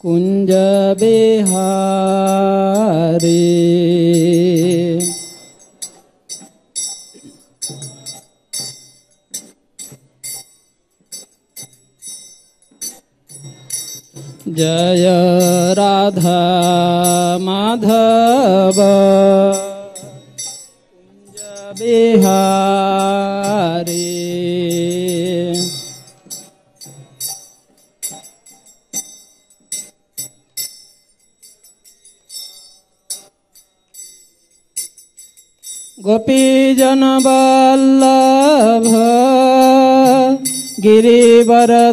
कुंज बिहारी। जय राधा माधव कुंज बिहारी। गोपीजन वल्लभ गिरिवरधारी।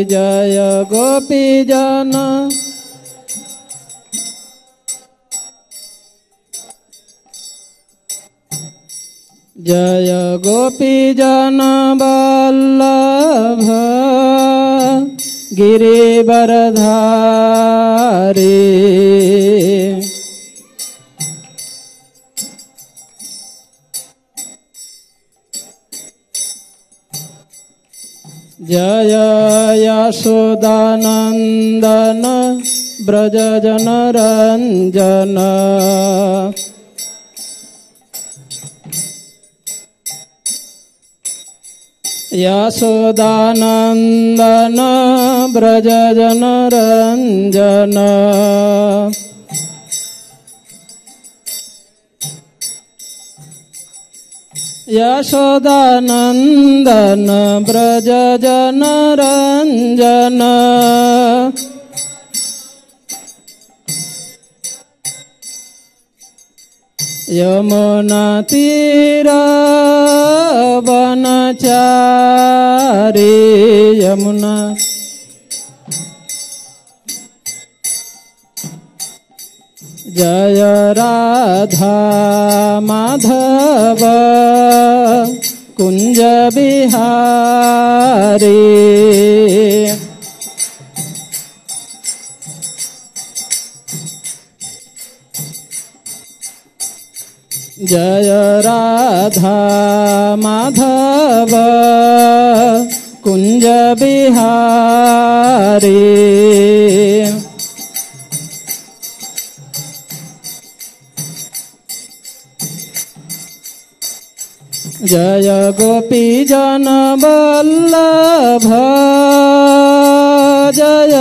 जय गोपीजन जय गोपीजन वल्लभ गिरिवरधारी। जय यशोदानंदन ब्रज जनरंजन। यशोदानंदन ब्रज जनरंजन। यशोदानंदन ब्रज जनरंजन। यमुना तीर वनचारी। यमुना जय राधा माधव कुंज बिहारी। जय राधा माधव कुंज बिहारी। जय गोपीजन वल्लभ जय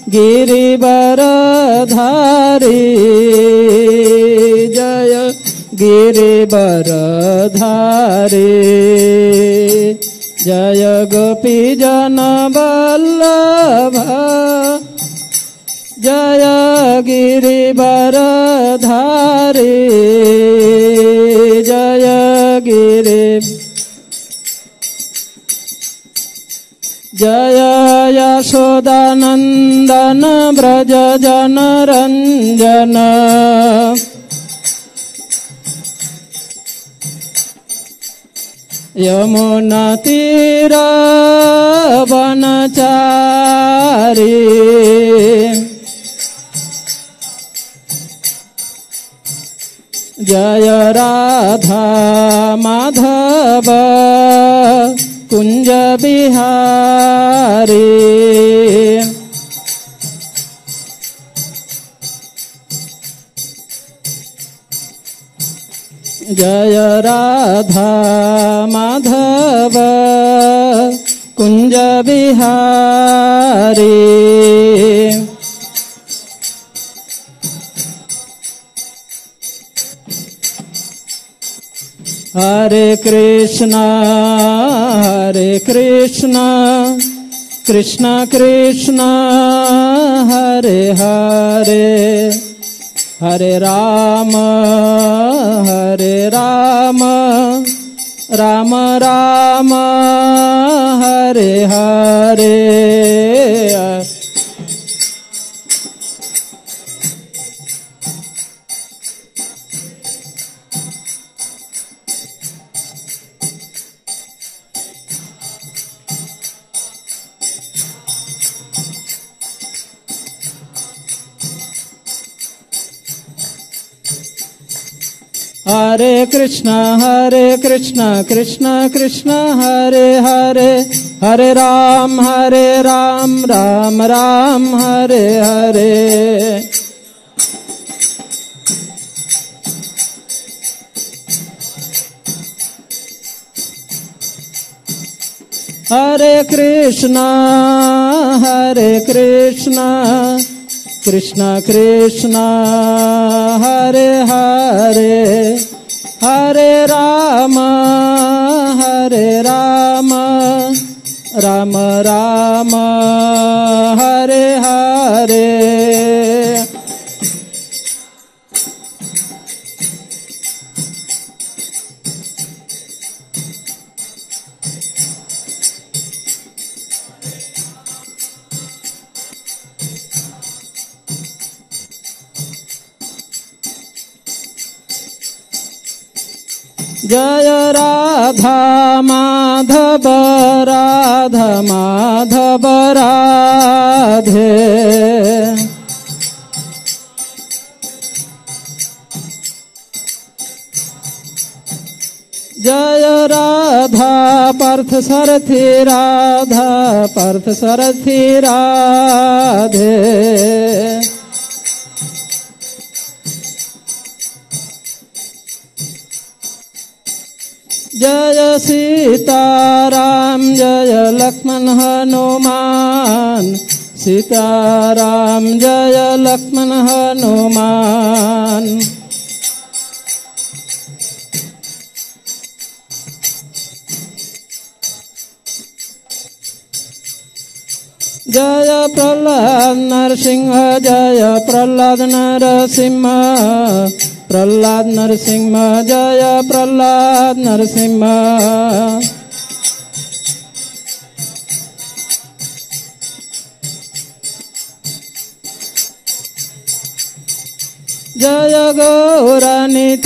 गिरिवरधारी। जय गिरिवरधारी। जय गोपीजन वल्लभ जय गिरिवरधारी। जय गिरि जय यशोदानंदन ब्रज जनरंजन। यमुना तीर वनचारी। जय राधा माधव कुंज बिहारी। जय राधा माधव कुंज बिहारी। हरे कृष्ण कृष्ण कृष्ण हरे हरे हरे राम राम राम हरे हरे। हरे कृष्ण कृष्ण कृष्ण हरे हरे हरे राम राम राम हरे हरे। हरे कृष्णा कृष्णा कृष्णा हरे हरे, हरे राम राम राम हरे हरे। जय राधा माधव राधा माधव राधे, जय राधा पार्थ सारथी राधा पार्थ सारथी राधे, जय सीताराम जय लक्ष्मण हनुमान, सीताराम जय लक्ष्मण हनुमान। जय प्रहलाद नरसिंह जय प्रहलाद नरसिंह, प्रहलाद नरसिंह जय प्रहलाद नरसिंह। जय गौरनिताय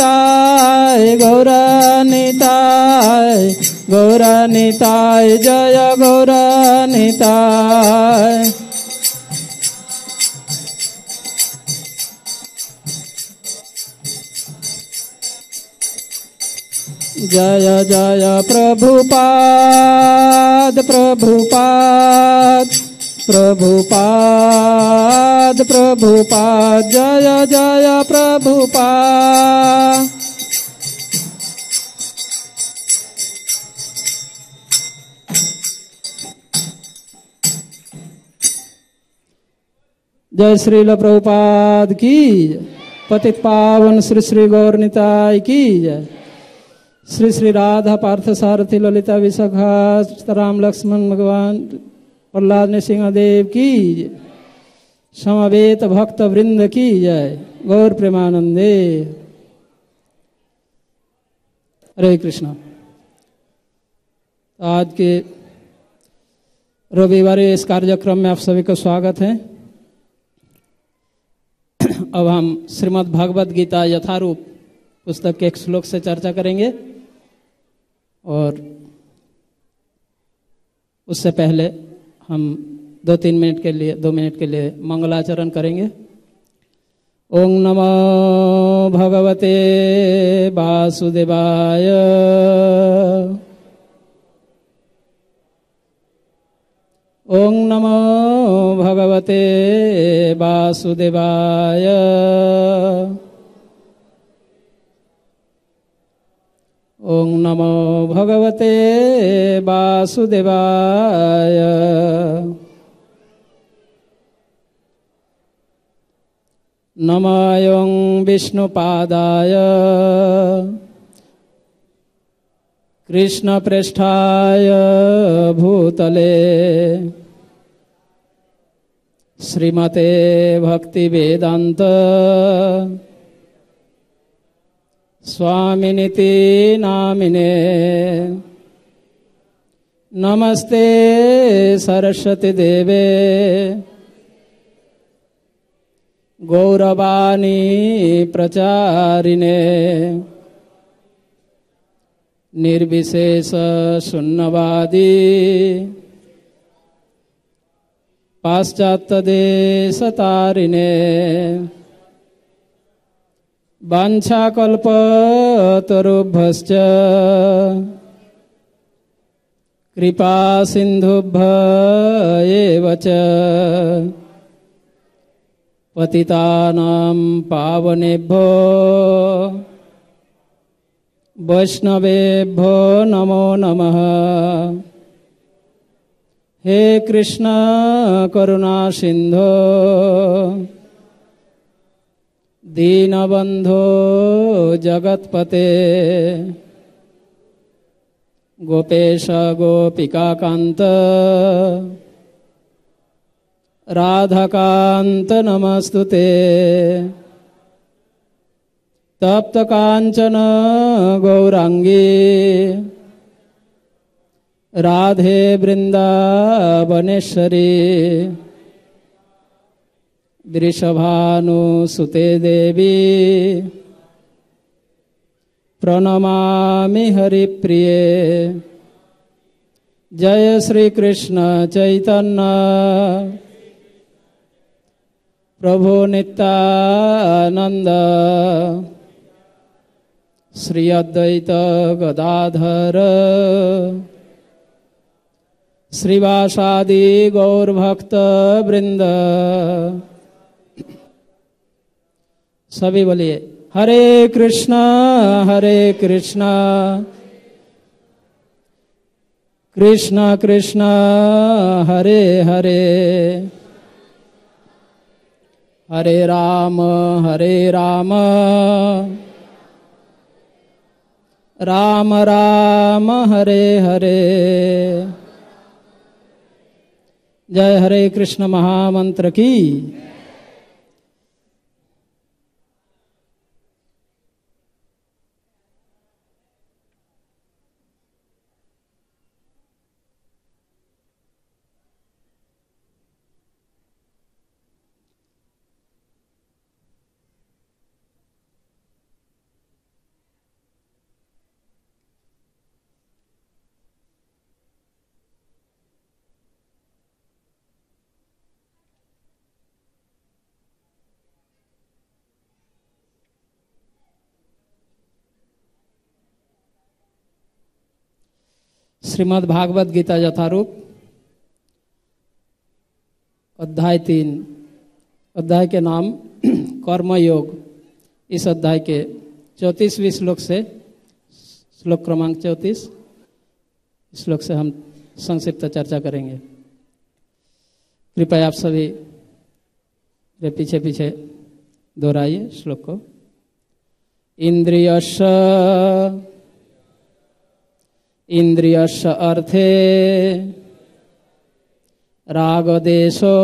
गौरनिताय गौरनिताय जय गौरनिताय। जय जय प्रभुपाद प्रभुपाद प्रभुपाद प्रभुपाद जय जय प्रभुपाद। जय श्रील प्रभुपाद की, पतित पावन श्री श्री गौर निताय की जय। श्री श्री राधा पार्थ सारथी ललिता विशाखा राम लक्ष्मण भगवान प्रहलाद नृसिंहदेव की जय। समवेत भक्त वृंद की जय। गौर प्रेमानंदे। हरे कृष्णा। आज के रविवार इस कार्यक्रम में आप सभी का स्वागत है। अब हम श्रीमद् भागवत गीता यथारूप पुस्तक के एक श्लोक से चर्चा करेंगे और उससे पहले हम 2 मिनट के लिए मंगलाचरण करेंगे। ओम नमो भगवते वासुदेवाय, ओम नमो भगवते वासुदेवाय, ओम नमो भगवते वासुदेवाय। नमों विष्णुपादाय कृष्णप्रेष्ठाय भूतले श्रीमते भक्तिवेदांत स्वामिनिति नामिने। नमस्ते सरस्वती देवे गौरवाणी प्रचारिणे, निर्विशेष शून्यवादी पाश्चात्य देश तारिणे। वाञ्छाकल्पतरुभ्यश्च कृपा सिन्धुभ्य एव च पतितानां पावनेभ्यो वैष्णवेभ्यो नमो नमः। हे कृष्ण करुणा सिन्धो दीनबन्धो जगत्पते गोपेश गोपिकाकान्त राधाकान्त नमस्तुते। तप्त कांचन गौरांगी राधे वृंदावनेश्वरी वृषभानुसुते देवी प्रणमामि हरिप्रिये। जय श्री कृष्ण चैतन्य प्रभु नित्यानंद श्री अद्वैत गदाधर श्रीवासादि गौरभक्त वृंद। सभी बोलिए हरे कृष्णा कृष्णा कृष्णा हरे हरे हरे राम राम राम हरे हरे। जय हरे कृष्ण महामंत्र की। श्रीमद् भागवत गीता यथारूप अध्याय 3। अध्याय के नाम कर्मयोग। इस अध्याय के 34वें श्लोक से श्लोक क्रमांक 34 श्लोक से हम संक्षिप्त चर्चा करेंगे। कृपया आप सभी पीछे पीछे दोहराइए श्लोक को। इंद्रियस्य अर्थे रागदेशो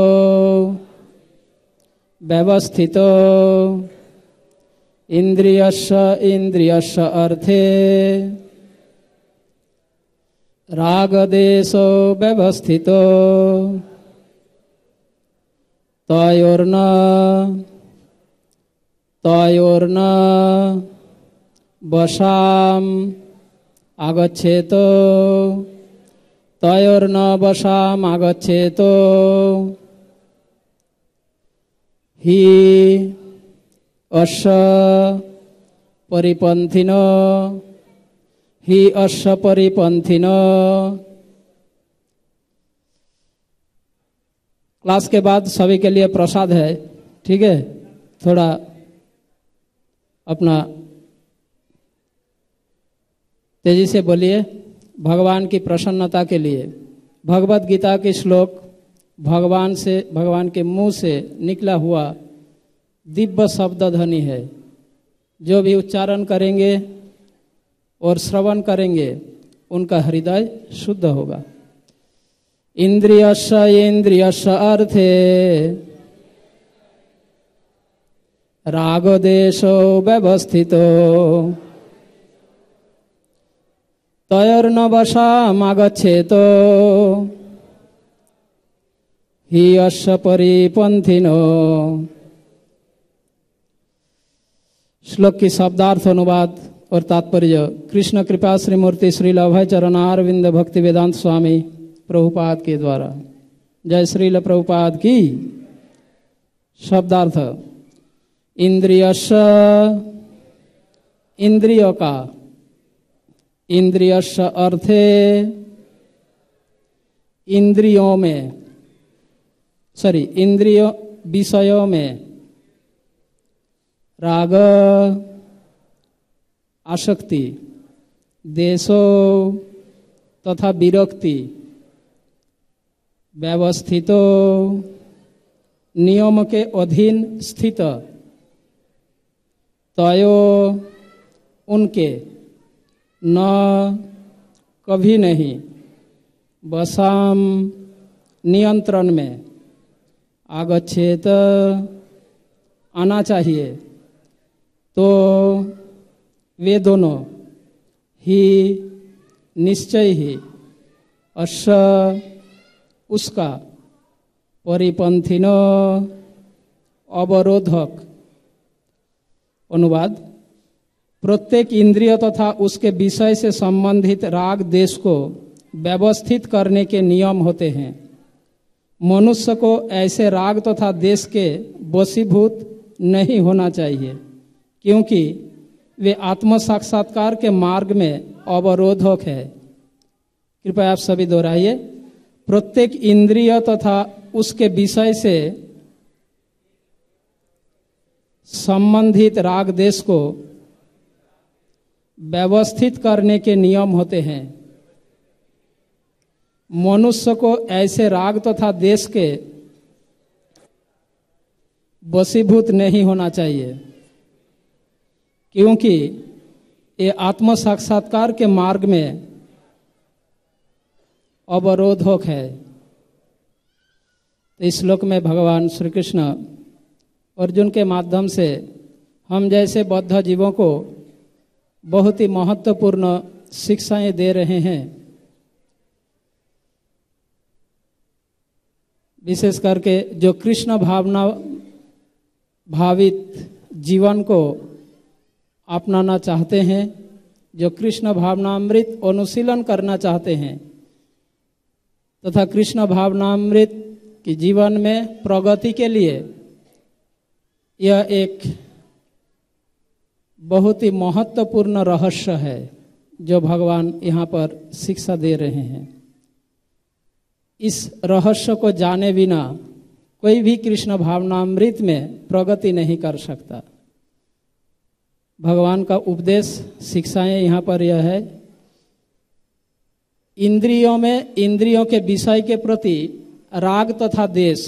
व्यवस्थितो। इंद्रियस्य अर्थे रागदेशो व्यवस्थितो। तयोर्न वशाम आगच्छेतो। तयोर्न वशाम आगच्छेतो हि अस्य परिपन्थिनो। क्लास के बाद सभी के लिए प्रसाद है, ठीक है। थोड़ा अपना तेजी से बोलिए भगवान की प्रसन्नता के लिए। भगवत गीता के श्लोक भगवान के मुंह से निकला हुआ दिव्य शब्द ध्वनि है। जो भी उच्चारण करेंगे और श्रवण करेंगे उनका हृदय शुद्ध होगा। इंद्रियस्य अर्थे रागदेशो व्यवस्थितो। तयोर्न वशामागच्छेतो हि अस्य परिपन्थिनो। श्लोक की शब्दार्थ अनुवाद और तात्पर्य। कृष्ण कृपा श्री मूर्ति श्रील अभय चरणारविंद भक्ति वेदांत स्वामी प्रभुपाद के द्वारा। जय श्रील प्रभुपाद की। शब्दार्थ। इंद्रियों का। इंद्रियस्य अर्थे इंद्रिय विषयों में राग, आसक्ति, देशो तथा विरक्ति, व्यवस्थितो नियम के अधीन स्थित, तयो उनके न कभी नहीं वशाम नियंत्रण में आगच्छेत आना चाहिए, तो वे दोनों ही निश्चय ही अश्य उसका परिपंथिनो अवरोधक। अनुवाद: प्रत्येक इंद्रिय तथा उसके विषय से संबंधित राग देश को व्यवस्थित करने के नियम होते हैं। मनुष्य को ऐसे राग तथा देश के वशीभूत नहीं होना चाहिए, क्योंकि वे आत्म साक्षात्कार के मार्ग में अवरोधक है। कृपया आप सभी दोहराइए। प्रत्येक इंद्रिय तथा उसके विषय से संबंधित राग देश को व्यवस्थित करने के नियम होते हैं। मनुष्य को ऐसे राग तथा देश के वशीभूत नहीं होना चाहिए, क्योंकि ये आत्म साक्षात्कार के मार्ग में अवरोधक है। तो इस श्लोक में भगवान श्री कृष्ण अर्जुन के माध्यम से हम जैसे बौद्ध जीवों को बहुत ही महत्वपूर्ण शिक्षाएं दे रहे हैं। विशेष करके जो कृष्ण भावना भावित जीवन को अपनाना चाहते हैं, जो कृष्ण भावनामृत अनुशीलन करना चाहते हैं तथा कृष्ण भावनामृत की जीवन में प्रगति के लिए यह एक बहुत ही महत्वपूर्ण रहस्य है जो भगवान यहाँ पर शिक्षा दे रहे हैं। इस रहस्य को जाने बिना कोई भी कृष्ण भावनामृत में प्रगति नहीं कर सकता। भगवान का उपदेश शिक्षाएं यहाँ पर यह है, इंद्रियों में इंद्रियों के विषय के प्रति राग तथा देश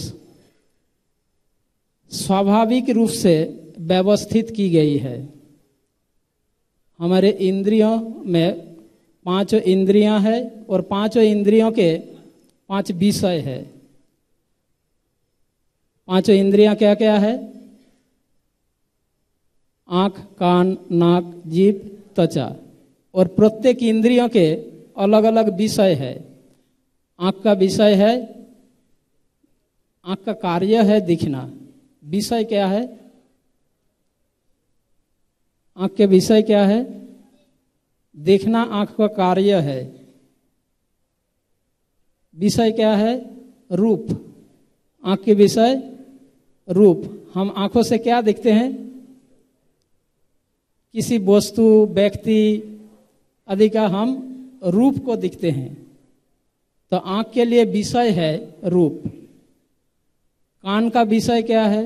स्वाभाविक रूप से व्यवस्थित की गई है। हमारे इंद्रियों में 5 इंद्रियां हैं और 5 इंद्रियों के 5 विषय है। 5 इंद्रियां क्या क्या है? आँख, कान, नाक, जीभ, त्वचा। और प्रत्येक इंद्रियों के अलग अलग विषय है। आँख का विषय है, आँख का कार्य है दिखना। विषय क्या है? आँख के विषय क्या है? देखना आँख का कार्य है। विषय क्या है? रूप। आँख के विषय रूप। हम आँखों से क्या देखते हैं? किसी वस्तु, व्यक्ति आदि का हम रूप को दिखते हैं। तो आँख के लिए विषय है रूप। कान का विषय क्या है?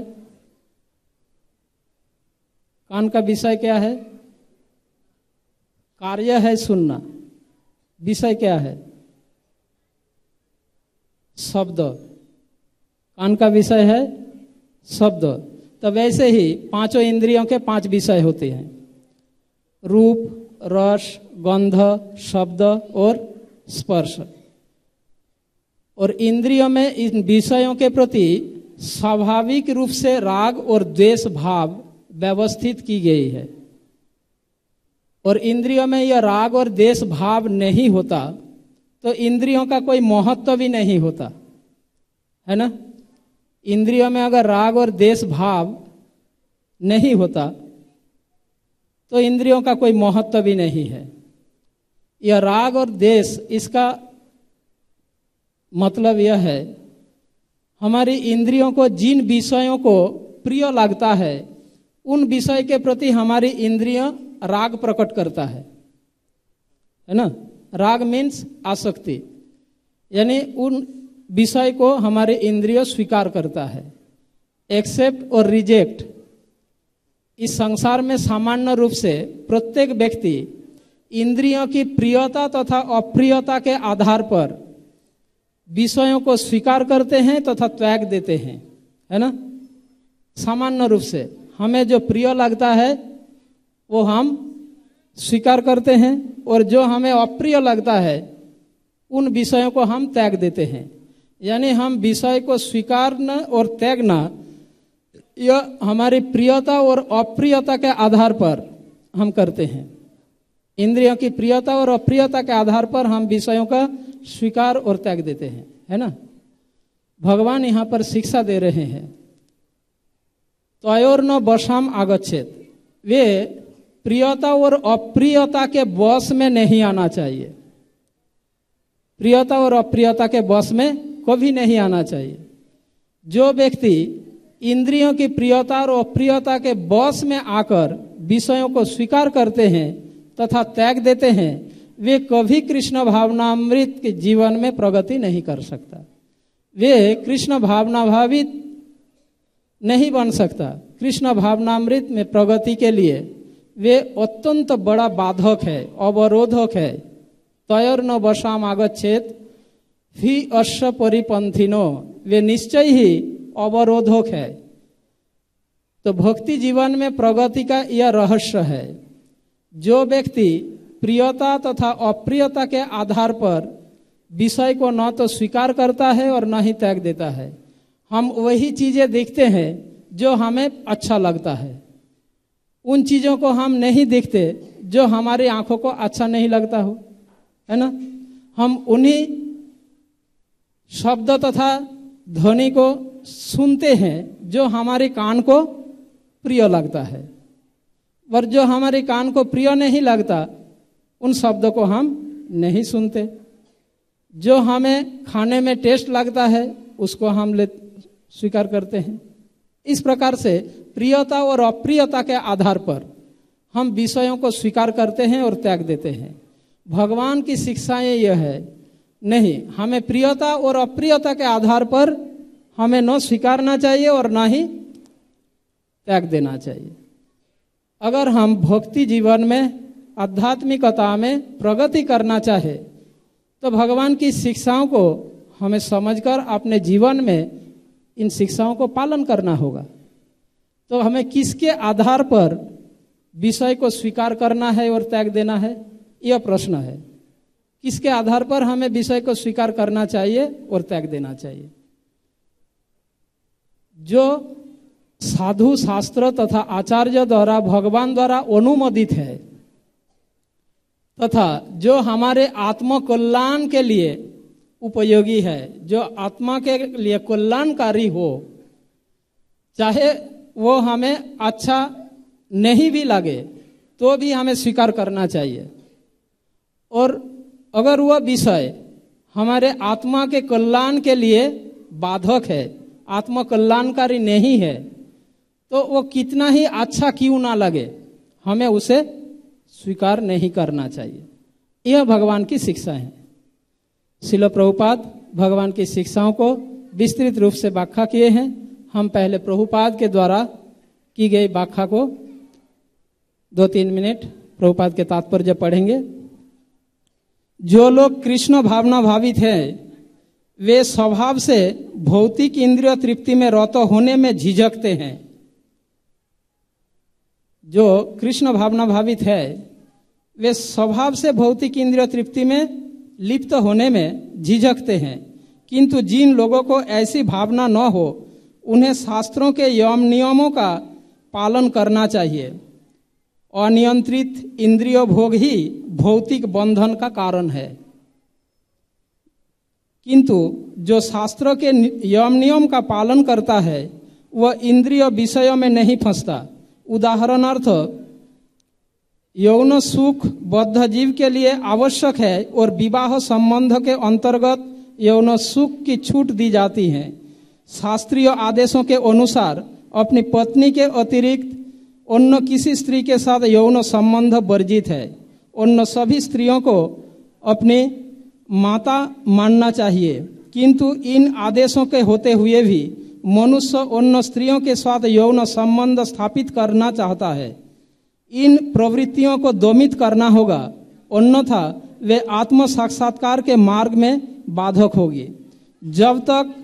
कान का विषय क्या है? कार्य है सुनना। विषय क्या है? शब्द। कान का विषय है शब्द। तो वैसे ही 5 इंद्रियों के 5 विषय होते हैं, रूप, रस, गंध, शब्द और स्पर्श। और इंद्रियों में इन विषयों के प्रति स्वाभाविक रूप से राग और द्वेष भाव व्यवस्थित की गई है। और इंद्रियों में यह राग और द्वेष भाव नहीं होता तो इंद्रियों का कोई महत्व भी नहीं होता, है ना। इंद्रियों में अगर राग और द्वेष भाव नहीं होता तो इंद्रियों का कोई महत्व भी नहीं है। यह राग और द्वेष, इसका मतलब यह है, हमारी इंद्रियों को जिन विषयों को प्रिय लगता है उन विषय के प्रति हमारी इंद्रियां राग प्रकट करता है ना। राग मीन्स आसक्ति। यानी उन विषय को हमारे इंद्रिय स्वीकार करता है। एक्सेप्ट और रिजेक्ट, इस संसार में सामान्य रूप से प्रत्येक व्यक्ति इंद्रियों की प्रियता तथा अप्रियता के आधार पर विषयों को स्वीकार करते हैं तथा त्याग देते हैं, है ना। सामान्य रूप से हमें जो प्रिय लगता है वो हम स्वीकार करते हैं और जो हमें अप्रिय लगता है उन विषयों को हम त्याग देते हैं। यानी हम विषय को स्वीकारना और त्यागना यह हमारी प्रियता और अप्रियता के आधार पर हम करते हैं। इंद्रियों की प्रियता और अप्रियता के आधार पर हम विषयों का स्वीकार और त्याग देते हैं, है ना। भगवान यहाँ पर शिक्षा दे रहे हैं, तयोर्न वशाम आगच्छेत, वे प्रियता और अप्रियता के वश में नहीं आना चाहिए। प्रियता और अप्रियता के वश में कभी नहीं आना चाहिए। जो व्यक्ति इंद्रियों की प्रियता और अप्रियता के वश में आकर विषयों को स्वीकार करते हैं तथा त्याग देते हैं, वे कभी कृष्ण भावनामृत के जीवन में प्रगति नहीं कर सकता। वे कृष्ण भावना भावित नहीं बन सकता। कृष्ण भावनामृत में प्रगति के लिए वे अत्यंत बड़ा बाधक है, अवरोधक है। तयोर्न वशाम आगच्छेत ही अश्व परिपंथिनो, वे निश्चय ही अवरोधक है। तो भक्ति जीवन में प्रगति का यह रहस्य है। जो व्यक्ति प्रियता तथा अप्रियता के आधार पर विषय को न तो स्वीकार करता है और न ही त्याग देता है, हम वही चीजें देखते हैं जो हमें अच्छा लगता है। उन चीजों को हम नहीं देखते जो हमारी आंखों को अच्छा नहीं लगता हो, है ना। हम उन्हीं शब्द तथा ध्वनि को सुनते हैं जो हमारे कान को प्रिय लगता है, पर जो हमारे कान को प्रिय नहीं लगता उन शब्दों को हम नहीं सुनते। जो हमें खाने में टेस्ट लगता है उसको हम स्वीकार करते हैं। इस प्रकार से प्रियता और अप्रियता के आधार पर हम विषयों को स्वीकार करते हैं और त्याग देते हैं। भगवान की शिक्षाएं यह है, नहीं, हमें प्रियता और अप्रियता के आधार पर हमें न स्वीकारना चाहिए और न ही त्याग देना चाहिए। अगर हम भक्ति जीवन में, आध्यात्मिकता में प्रगति करना चाहे तो भगवान की शिक्षाओं को हमें समझकर अपने जीवन में इन शिक्षाओं को पालन करना होगा। तो हमें किसके आधार पर विषय को स्वीकार करना है और त्याग देना है, यह प्रश्न है। किसके आधार पर हमें विषय को स्वीकार करना चाहिए और त्याग देना चाहिए? जो साधु शास्त्र तथा आचार्य द्वारा, भगवान द्वारा अनुमोदित है तथा जो हमारे आत्म कल्याण के लिए उपयोगी है, जो आत्मा के लिए कल्याणकारी हो, चाहे वो हमें अच्छा नहीं भी लगे तो भी हमें स्वीकार करना चाहिए। और अगर वह विषय हमारे आत्मा के कल्याण के लिए बाधक है, आत्म कल्याणकारी नहीं है, तो वो कितना ही अच्छा क्यों ना लगे, हमें उसे स्वीकार नहीं करना चाहिए। यह भगवान की शिक्षा है। श्रील प्रभुपाद भगवान की शिक्षाओं को विस्तृत रूप से व्याख्या किए हैं। हम पहले प्रभुपाद के द्वारा की गई व्याख्या को 2-3 मिनट प्रभुपाद के तात्पर्य पढ़ेंगे। जो लोग कृष्ण भावना भावित हैं वे स्वभाव से भौतिक इंद्रिय तृप्ति में रत होने में झिझकते हैं। जो कृष्ण भावना भावित है वे स्वभाव से भौतिक इंद्रिय तृप्ति में लिप्त होने में झिझकते हैं, किंतु जिन लोगों को ऐसी भावना न हो उन्हें शास्त्रों के यम नियमों का पालन करना चाहिए। अनियंत्रित इंद्रिय भोग ही भौतिक बंधन का कारण है, किंतु जो शास्त्रों के यम नियम का पालन करता है वह इंद्रिय विषयों में नहीं फंसता। उदाहरणार्थ, यौन सुख बद्ध जीव के लिए आवश्यक है और विवाह संबंध के अंतर्गत यौन सुख की छूट दी जाती है। शास्त्रीय आदेशों के अनुसार अपनी पत्नी के अतिरिक्त अन्य किसी स्त्री के साथ यौन संबंध वर्जित है। अन्य सभी स्त्रियों को अपनी माता मानना चाहिए, किंतु इन आदेशों के होते हुए भी मनुष्य उन स्त्रियों के साथ यौन संबंध स्थापित करना चाहता है। इन प्रवृत्तियों को दमित करना होगा, अन्यथा वे आत्म साक्षात्कार के मार्ग में बाधक होगी। जब तक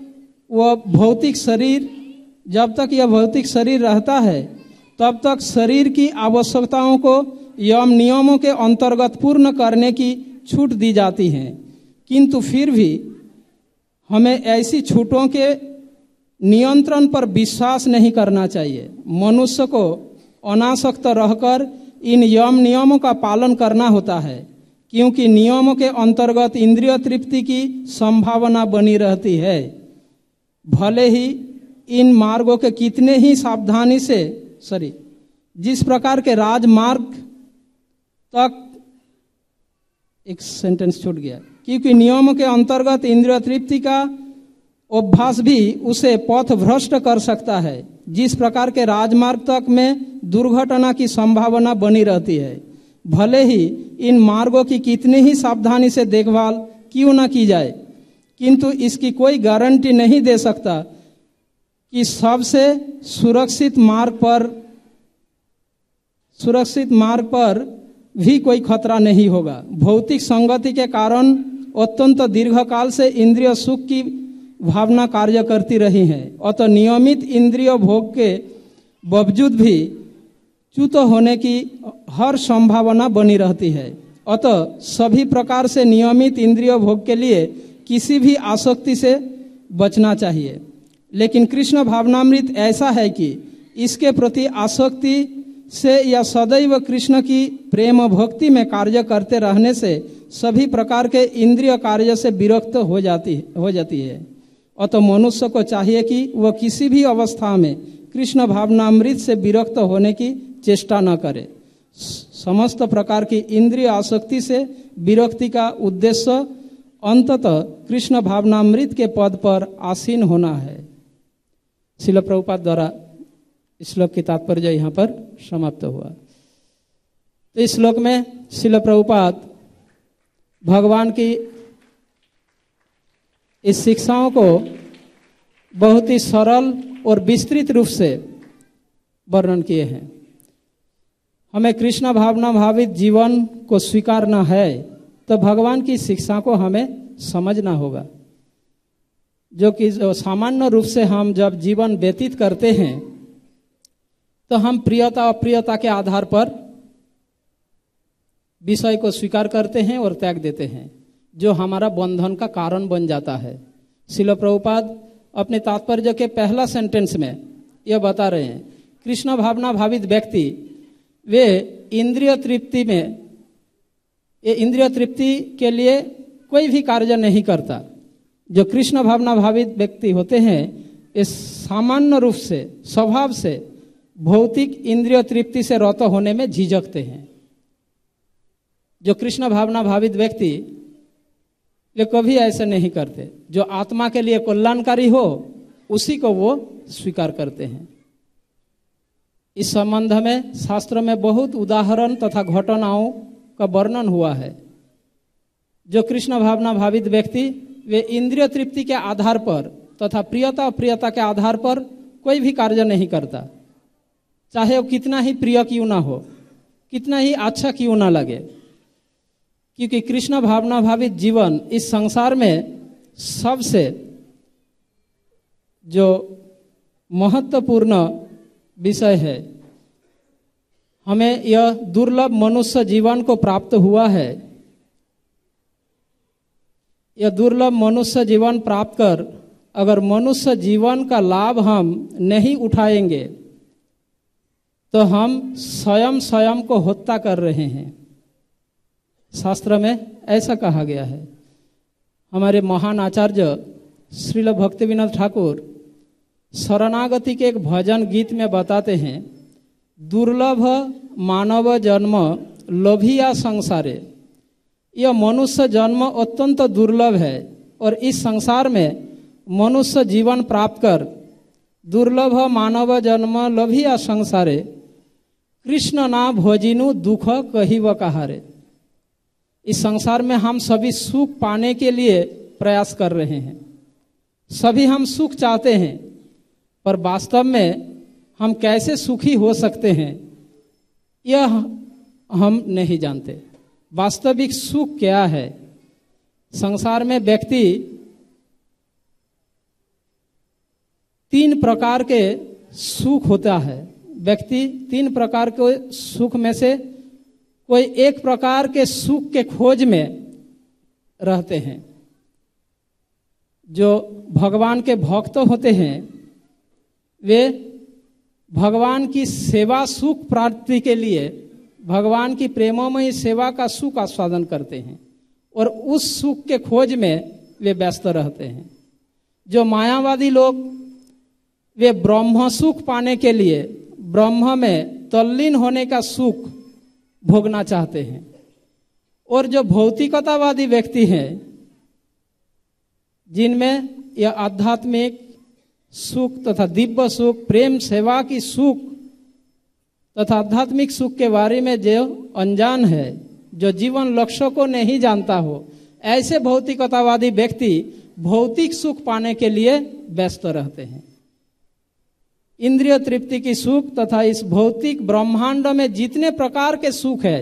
यह भौतिक शरीर रहता है, तब तक शरीर की आवश्यकताओं को यम नियमों के अंतर्गत पूर्ण करने की छूट दी जाती है, किंतु फिर भी हमें ऐसी छूटों के नियंत्रण पर विश्वास नहीं करना चाहिए। मनुष्य को अनासक्त रहकर इन यम नियमों का पालन करना होता है, क्योंकि नियमों के अंतर्गत इंद्रिय तृप्ति की संभावना बनी रहती है। भले ही इन मार्गों के कितने ही सावधानी से जिस प्रकार के राजमार्ग तक, एक सेंटेंस छूट गया, क्योंकि नियमों के अंतर्गत इंद्रिय तृप्ति का अभ्यास भी उसे पथ भ्रष्ट कर सकता है। जिस प्रकार के राजमार्ग तक में दुर्घटना की संभावना बनी रहती है, भले ही इन मार्गों की कितनी ही सावधानी से देखभाल क्यों न की जाए, किंतु इसकी कोई गारंटी नहीं दे सकता कि सबसे सुरक्षित मार्ग पर भी कोई खतरा नहीं होगा। भौतिक संगति के कारण अत्यंत दीर्घकाल से इंद्रिय सुख की भावना कार्य करती रही है, अतः नियमित इंद्रिय भोग के बावजूद भी च्युत होने की हर संभावना बनी रहती है। अतः सभी प्रकार से नियमित इंद्रिय भोग के लिए किसी भी आसक्ति से बचना चाहिए। लेकिन कृष्ण भावनामृत ऐसा है कि इसके प्रति आसक्ति से या सदैव कृष्ण की प्रेम भक्ति में कार्य करते रहने से सभी प्रकार के इंद्रिय कार्य से विरक्त हो जाती है। अतः मनुष्य को चाहिए कि वह किसी भी अवस्था में कृष्ण भावनामृत से विरक्त होने की चेष्टा न करे। समस्त प्रकार की इंद्रिय आसक्ति से विरक्ति का उद्देश्य अंततः कृष्ण भावनामृत के पद पर आसीन होना है। श्रील प्रभुपाद द्वारा इस श्लोक की तात्पर्य यहाँ पर समाप्त हुआ। तो इस श्लोक में श्रील प्रभुपाद भगवान की इस शिक्षाओं को बहुत ही सरल और विस्तृत रूप से वर्णन किए हैं। हमें कृष्ण भावना भावित जीवन को स्वीकारना है तो भगवान की शिक्षा को हमें समझना होगा, जो कि सामान्य रूप से हम जब जीवन व्यतीत करते हैं तो हम प्रियता अप्रियता के आधार पर विषय को स्वीकार करते हैं और त्याग देते हैं, जो हमारा बंधन का कारण बन जाता है। श्रील प्रभुपाद अपने तात्पर्य के पहला सेंटेंस में यह बता रहे हैं, कृष्ण भावना भावित व्यक्ति वे इंद्रिय तृप्ति के लिए कोई भी कार्य नहीं करता। जो कृष्ण भावना भावित व्यक्ति होते हैं, इस सामान्य रूप से स्वभाव से भौतिक इंद्रिय तृप्ति से रत होने में झिझकते हैं। जो कृष्ण भावना भावित व्यक्ति वे कभी ऐसे नहीं करते। जो आत्मा के लिए कल्याणकारी हो उसी को वो स्वीकार करते हैं। इस संबंध में शास्त्र में बहुत उदाहरण तथा घटनाओं का वर्णन हुआ है। जो कृष्ण भावना भावित व्यक्ति वे इंद्रिय तृप्ति के आधार पर तथा प्रियता अप्रियता के आधार पर कोई भी कार्य नहीं करता, चाहे वो कितना ही प्रिय क्यों ना हो, कितना ही अच्छा क्यों ना लगे, क्योंकि कृष्ण भावना भावित जीवन इस संसार में सबसे जो महत्वपूर्ण विषय है। हमें यह दुर्लभ मनुष्य जीवन को प्राप्त हुआ है। यह दुर्लभ मनुष्य जीवन प्राप्त कर अगर मनुष्य जीवन का लाभ हम नहीं उठाएंगे तो हम स्वयं को हत्या कर रहे हैं। शास्त्र में ऐसा कहा गया है। हमारे महान आचार्य श्रील भक्तिविनोद ठाकुर शरणागति के एक भजन गीत में बताते हैं, दुर्लभ मानव जन्म लोभिया संसारे। यह मनुष्य जन्म अत्यंत दुर्लभ है और इस संसार में मनुष्य जीवन प्राप्त कर दुर्लभ मानव जन्म लोभिया संसारे कृष्ण ना भोजिनु दुख कहिव कहारे। इस संसार में हम सभी सुख पाने के लिए प्रयास कर रहे हैं, सभी हम सुख चाहते हैं, पर वास्तव में हम कैसे सुखी हो सकते हैं यह हम नहीं जानते। वास्तविक सुख क्या है? संसार में व्यक्ति 3 प्रकार के सुख होता है। व्यक्ति 3 प्रकार के सुख में से कोई एक प्रकार के सुख के खोज में रहते हैं। जो भगवान के भक्त होते हैं वे भगवान की सेवा सुख प्राप्ति के लिए भगवान की प्रेममयी सेवा का सुख आस्वादन करते हैं और उस सुख के खोज में वे व्यस्त रहते हैं। जो मायावादी लोग वे ब्रह्म सुख पाने के लिए ब्रह्म में तल्लीन होने का सुख भोगना चाहते हैं। और जो भौतिकतावादी व्यक्ति हैं जिनमें यह आध्यात्मिक सुख तथा दिव्य सुख, प्रेम सेवा की सुख तथा आध्यात्मिक सुख के बारे में जो अनजान है, जो जीवन लक्ष्य को नहीं जानता हो, ऐसे भौतिकतावादी व्यक्ति भौतिक सुख पाने के लिए व्यस्त रहते हैं। इंद्रिय तृप्ति की सुख तथा इस भौतिक ब्रह्मांड में जितने प्रकार के सुख है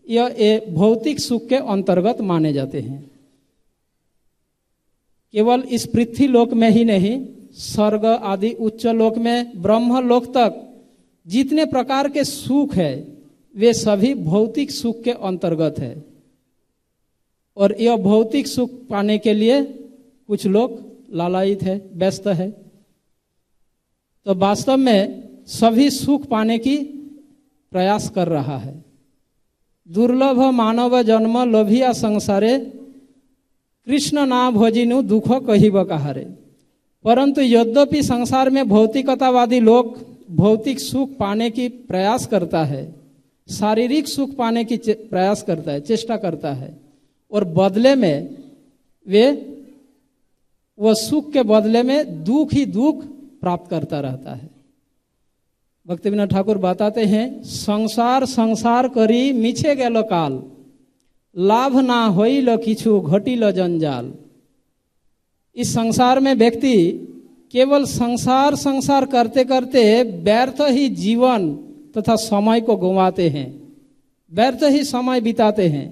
यह भौतिक सुख के अंतर्गत माने जाते हैं। केवल इस पृथ्वी लोक में ही नहीं, स्वर्ग आदि उच्च लोक में, ब्रह्म लोक तक जितने प्रकार के सुख है वे सभी भौतिक सुख के अंतर्गत है। और यह भौतिक सुख पाने के लिए कुछ लोग लालायित है, व्यस्त है। तो वास्तव में सभी सुख पाने की प्रयास कर रहा है। दुर्लभ मानव जन्म लोभिया संसारे कृष्ण ना भोजिनु दुख कहिब कहारे। परंतु यद्यपि संसार में भौतिकतावादी लोग भौतिक सुख पाने की प्रयास करता है, शारीरिक सुख पाने की प्रयास करता है, चेष्टा करता है, और बदले में वे वह सुख के बदले में दुख ही दुख प्राप्त करता रहता है। भक्तिविनोद ठाकुर बताते हैं, संसार संसार करी मिछे गेलो काल, लाभ ना होइल किछु घटिल जंजाल। इस संसार में व्यक्ति केवल संसार संसार करते करते व्यर्थ ही जीवन तथा समय को गंवाते हैं, व्यर्थ ही समय बिताते हैं।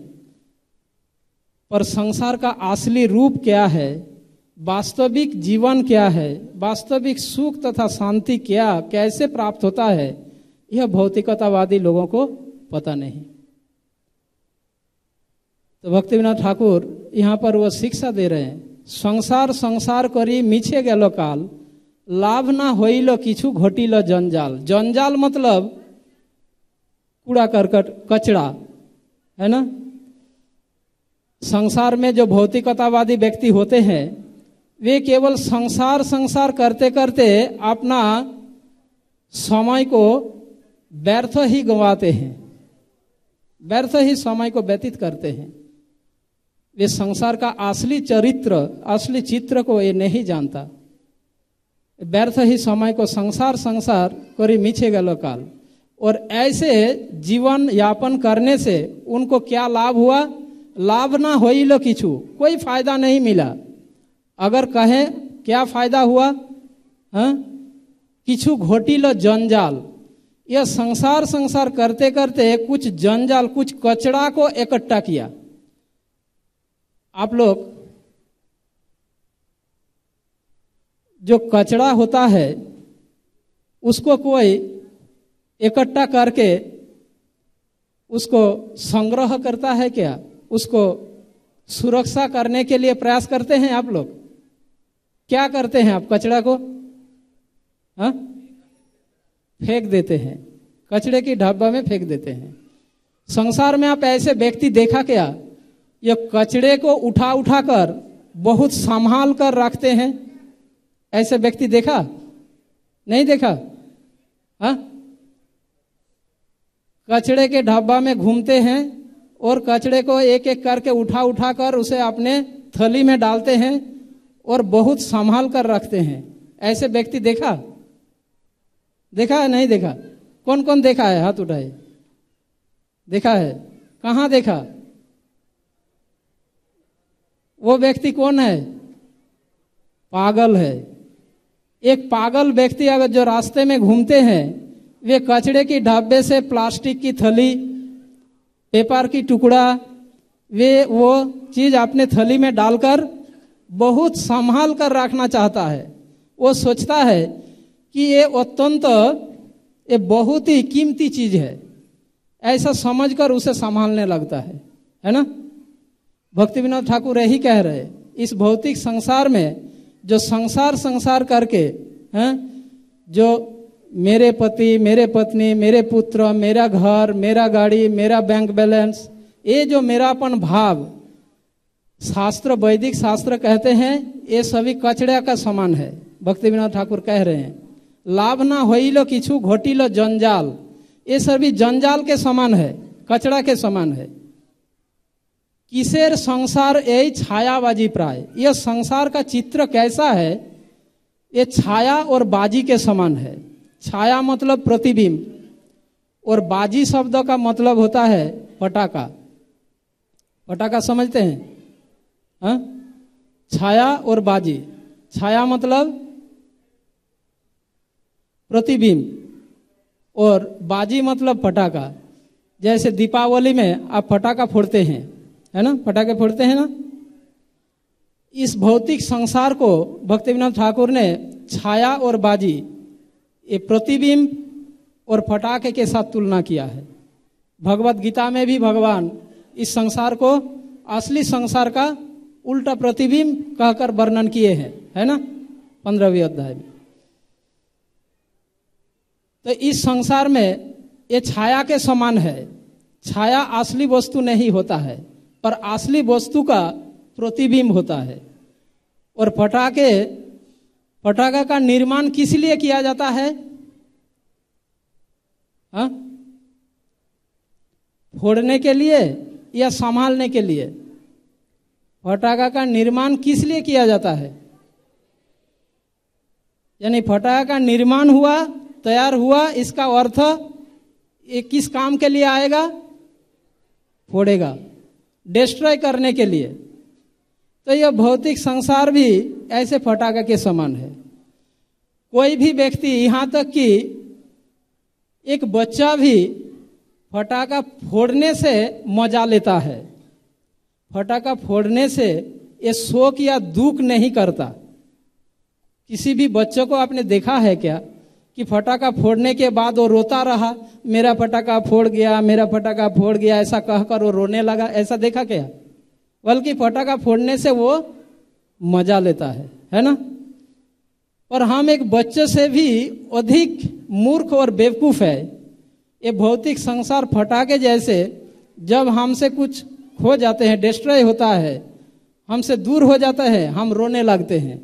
पर संसार का असली रूप क्या है, वास्तविक जीवन क्या है, वास्तविक सुख तथा शांति क्या, कैसे प्राप्त होता है, यह भौतिकतावादी लोगों को पता नहीं। तो भक्तिविनोद ठाकुर यहाँ पर वह शिक्षा दे रहे हैं, संसार संसार करी मिछे गेलो काल, लाभ ना होइलो किछु घटिलो जंजाल। जंजाल मतलब कूड़ा करकट, कचरा है ना। संसार में जो भौतिकतावादी व्यक्ति होते हैं वे केवल संसार संसार करते करते अपना समय को व्यर्थ ही गंवाते हैं, व्यर्थ ही समय को व्यतीत करते हैं। वे संसार का असली चरित्र, असली चित्र को ये नहीं जानता। व्यर्थ ही समय को संसार संसार करी मिछे गेलो काल। और ऐसे जीवन यापन करने से उनको क्या लाभ हुआ? लाभ ना होइलो किछु, कोई फायदा नहीं मिला। अगर कहें क्या फायदा हुआ, किछु घोटिलो जंजाल। यह संसार संसार करते करते कुछ जंजाल, कुछ कचरा को इकट्ठा किया। आप लोग जो कचरा होता है उसको कोई इकट्ठा करके उसको संग्रह करता है क्या? उसको सुरक्षा करने के लिए प्रयास करते हैं आप लोग? क्या करते हैं आप? कचरा को फेंक देते हैं, कचरे की डब्बा में फेंक देते हैं। संसार में आप ऐसे व्यक्ति देखा क्या? ये कचरे को उठा उठा कर बहुत संभाल कर रखते हैं। ऐसे व्यक्ति देखा? नहीं देखा? कचरे के डब्बा में घूमते हैं और कचरे को एक एक करके उठा उठा कर उसे अपने थैली में डालते हैं और बहुत संभाल कर रखते हैं। ऐसे व्यक्ति देखा? देखा है? नहीं देखा? कौन कौन देखा है? हाथ उठाए। देखा है? कहाँ देखा? वो व्यक्ति कौन है? पागल है। एक पागल व्यक्ति अगर जो रास्ते में घूमते हैं, वे कचड़े की डब्बे से प्लास्टिक की थैली, पेपर की टुकड़ा, वे वो चीज अपने थैली में डालकर बहुत संभाल कर रखना चाहता है। वो सोचता है कि ये अत्यंत ये बहुत ही कीमती चीज है, ऐसा समझकर उसे संभालने लगता है ना। भक्ति विनोद ठाकुर यही कह रहे, इस भौतिक संसार में जो संसार करके हैं, जो मेरे पति, मेरे पत्नी, मेरे पुत्र, मेरा घर, मेरा गाड़ी, मेरा बैंक बैलेंस, ये जो मेरापन भाव शास्त्र, वैदिक शास्त्र कहते हैं, ये सभी कचड़ा का समान है। भक्ति विनोद ठाकुर कह रहे हैं, लाभ ना होइलो किछु घोटिलो जंजाल, ये सभी जंजाल के समान है, कचड़ा के समान है। किसेर संसार यही छायाबाजी प्राय, यह संसार का चित्र कैसा है? ये छाया और बाजी के समान है। छाया मतलब प्रतिबिंब, और बाजी शब्द का मतलब होता है पटाखा। पटाखा समझते हैं? हाँ, छाया और बाजी। छाया मतलब प्रतिबिंब और बाजी मतलब पटाखा। जैसे दीपावली में आप पटाखा फोड़ते हैं, है ना, पटाखे फोड़ते हैं ना। इस भौतिक संसार को भक्ति विनोद ठाकुर ने छाया और बाजी, ये प्रतिबिंब और पटाखे के साथ तुलना किया है। भगवत गीता में भी भगवान इस संसार को असली संसार का उल्टा प्रतिबिंब कहकर वर्णन किए हैं, है ना, 15वें अध्याय में। तो इस संसार में ये छाया के समान है। छाया असली वस्तु नहीं होता है, पर असली वस्तु का प्रतिबिंब होता है। और पटाखा का निर्माण किस लिए किया जाता है? हाँ? फोड़ने के लिए या संभालने के लिए? पटाखा का निर्माण किस लिए किया जाता है? यानी पटाखा का निर्माण हुआ, तैयार हुआ, इसका अर्थ ये किस काम के लिए आएगा? फोड़ेगा, डिस्ट्रॉय करने के लिए। तो यह भौतिक संसार भी ऐसे पटाखा के समान है। कोई भी व्यक्ति, यहां तक कि एक बच्चा भी पटाखा फोड़ने से मजा लेता है। पटाखा फोड़ने से ये शोक या दुख नहीं करता। किसी भी बच्चे को आपने देखा है क्या कि पटाखा फोड़ने के बाद वो रोता रहा, मेरा पटाखा फोड़ गया, मेरा पटाखा फोड़ गया, ऐसा कहकर वो रोने लगा? ऐसा देखा क्या? बल्कि पटाखा फोड़ने से वो मजा लेता है ना। और हम एक बच्चे से भी अधिक मूर्ख और बेवकूफ है। ये भौतिक संसार पटाखे जैसे जब हमसे कुछ खो जाते हैं, डिस्ट्रॉय होता है, हमसे दूर हो जाता है, हम रोने लगते हैं।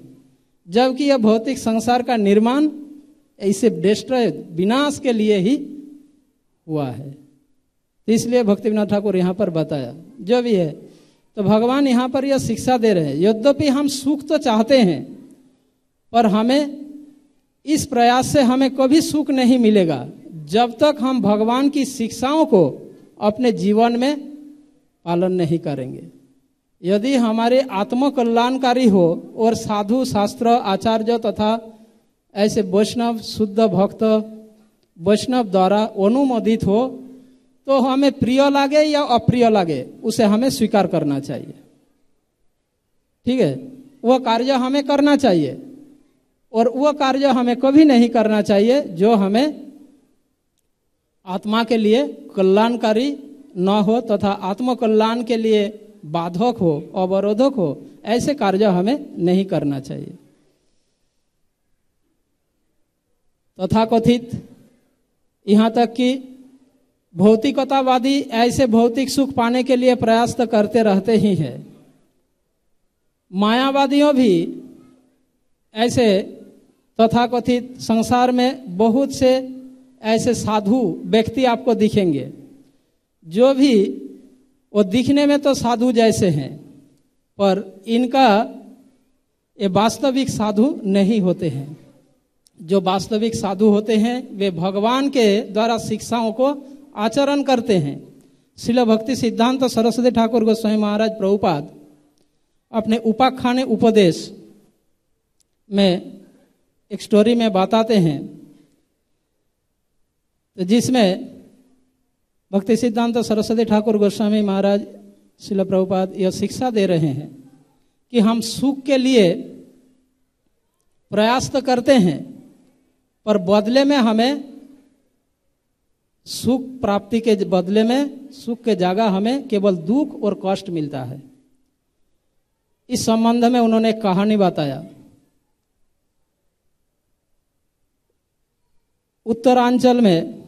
जबकि यह भौतिक संसार का निर्माण ऐसे डिस्ट्रॉय, विनाश के लिए ही हुआ है। तो इसलिए भक्ति विनोद ठाकुर यहाँ पर बताया जो भी है। तो भगवान यहाँ पर यह शिक्षा दे रहे हैं, यद्यपि हम सुख तो चाहते हैं, पर हमें इस प्रयास से हमें कभी सुख नहीं मिलेगा जब तक हम भगवान की शिक्षाओं को अपने जीवन में पालन नहीं करेंगे। यदि हमारे आत्म कल्याणकारी हो और साधु, शास्त्र, आचार्य तथा ऐसे वैष्णव, शुद्ध भक्त वैष्णव द्वारा अनुमोदित हो, तो हमें प्रिय लगे या अप्रिय लगे, उसे हमें स्वीकार करना चाहिए। ठीक है, वह कार्य हमें करना चाहिए, और वह कार्य हमें कभी नहीं करना चाहिए जो हमें आत्मा के लिए कल्याणकारी न हो तथा आत्म कल्याण के लिए बाधक हो, अवरोधक हो। ऐसे कार्य हमें नहीं करना चाहिए। तथाकथित यहाँ तक कि भौतिकतावादी ऐसे भौतिक सुख पाने के लिए प्रयास तो करते रहते ही हैं। मायावादियों भी ऐसे तथाकथित संसार में बहुत से ऐसे साधु व्यक्ति आपको दिखेंगे जो भी वो दिखने में तो साधु जैसे हैं, पर इनका ये वास्तविक साधु नहीं होते हैं। जो वास्तविक साधु होते हैं वे भगवान के द्वारा शिक्षाओं को आचरण करते हैं। श्रील भक्ति सिद्धांत सरस्वती ठाकुर गोस्वामी महाराज प्रभुपाद अपने उपाख्यान उपदेश में एक स्टोरी में बताते हैं, तो जिसमें भक्ति सिद्धांत सरस्वती ठाकुर गोस्वामी महाराज श्रील प्रभुपाद यह शिक्षा दे रहे हैं कि हम सुख के लिए प्रयास तो करते हैं, पर बदले में हमें सुख प्राप्ति के बदले में सुख के जगह हमें केवल दुख और कष्ट मिलता है। इस संबंध में उन्होंने एक कहानी बताया। उत्तरांचल में,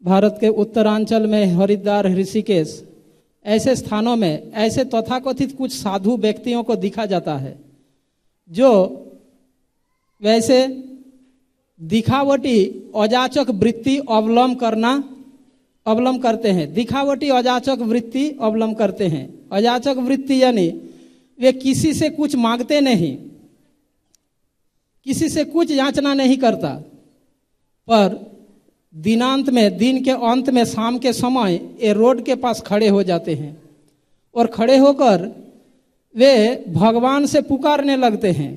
भारत के उत्तरांचल में हरिद्वार, ऋषिकेश ऐसे स्थानों में ऐसे तथाकथित कुछ साधु व्यक्तियों को देखा जाता है जो वैसे दिखावटी अजाचक वृत्ति अवलंब करते हैं। दिखावटी अजाचक वृत्ति अवलंब करते हैं। अजाचक वृत्ति यानी वे किसी से कुछ मांगते नहीं, किसी से कुछ याचना नहीं करता, पर दिनांत में, दिन के अंत में, शाम के समय ये रोड के पास खड़े हो जाते हैं और खड़े होकर वे भगवान से पुकारने लगते हैं।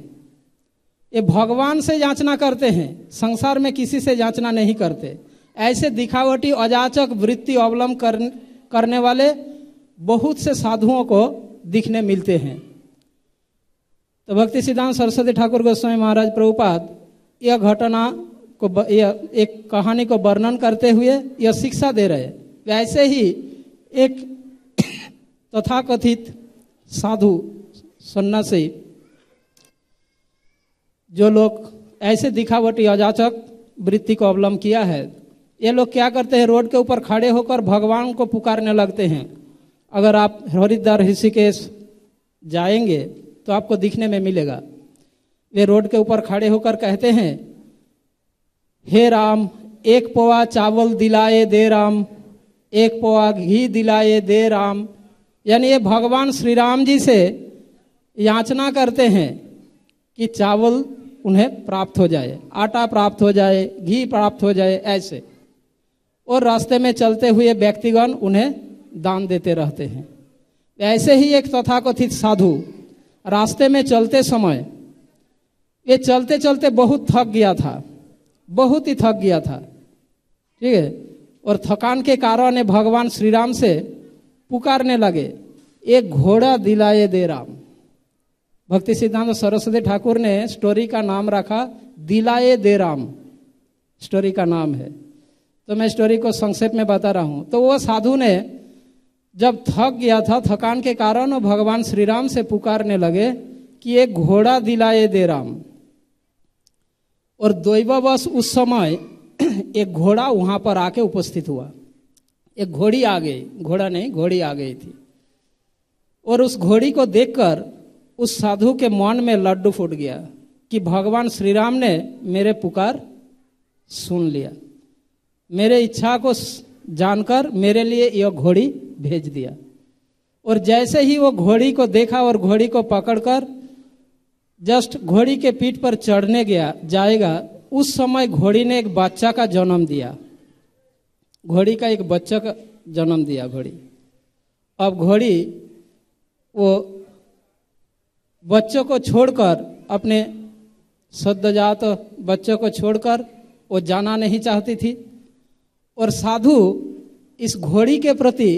ये भगवान से याचना करते हैं, संसार में किसी से याचना नहीं करते। ऐसे दिखावटी अजाचक वृत्ति अवलंब करने वाले बहुत से साधुओं को दिखने मिलते हैं। तो भक्ति सिद्धांत सरस्वती ठाकुर गोस्वामी महाराज प्रभुपाद यह घटना को, यह एक कहानी को वर्णन करते हुए यह शिक्षा दे रहे। वैसे ही एक तथाकथित साधु सन्यासी, जो लोग ऐसे दिखावटी अजाचक वृत्ति को अवलंब किया है, ये लोग क्या करते हैं, रोड के ऊपर खड़े होकर भगवान को पुकारने लगते हैं। अगर आप हरिद्वार, ऋषिकेश जाएंगे तो आपको दिखने में मिलेगा। वे रोड के ऊपर खड़े होकर कहते हैं, हे राम, एक पौआ चावल दिलाए दे राम, एक पौआ घी दिलाए दे राम। यानी ये भगवान श्री राम जी से याचना करते हैं कि चावल उन्हें प्राप्त हो जाए, आटा प्राप्त हो जाए, घी प्राप्त हो जाए, ऐसे। और रास्ते में चलते हुए व्यक्तिगण उन्हें दान देते रहते हैं। ऐसे ही एक तथाकथित साधु रास्ते में चलते समय, ये चलते चलते बहुत थक गया था, बहुत ही थक गया था, ठीक है। और थकान के कारण भगवान श्री राम से पुकारने लगे, एक घोड़ा दिलाए दे राम। भक्ति सिद्धांत सरस्वती ठाकुर ने स्टोरी का नाम रखा दिलाए दे राम, स्टोरी का नाम है। तो मैं स्टोरी को संक्षेप में बता रहा हूं। तो वो साधु ने जब थक गया था, थकान के कारण वो भगवान श्री राम से पुकारने लगे कि एक घोड़ा दिलाए दे राम। और दैववश उस समय एक घोड़ा वहां पर आके उपस्थित हुआ। एक घोड़ी आ गई, घोड़ा नहीं, घोड़ी आ गई थी। और उस घोड़ी को देखकर उस साधु के मन में लड्डू फूट गया कि भगवान श्री राम ने मेरे पुकार सुन लिया, मेरे इच्छा को जानकर मेरे लिए यह घोड़ी भेज दिया। और जैसे ही वो घोड़ी को देखा और घोड़ी को पकड़कर जस्ट घोड़ी के पीठ पर चढ़ने जाएगा, उस समय घोड़ी ने एक बच्चा का जन्म दिया। घोड़ी का एक बच्चा का जन्म दिया घोड़ी। अब घोड़ी वो बच्चों को छोड़कर, अपने सद्योजात बच्चों को छोड़कर वो जाना नहीं चाहती थी। और साधु इस घोड़ी के प्रति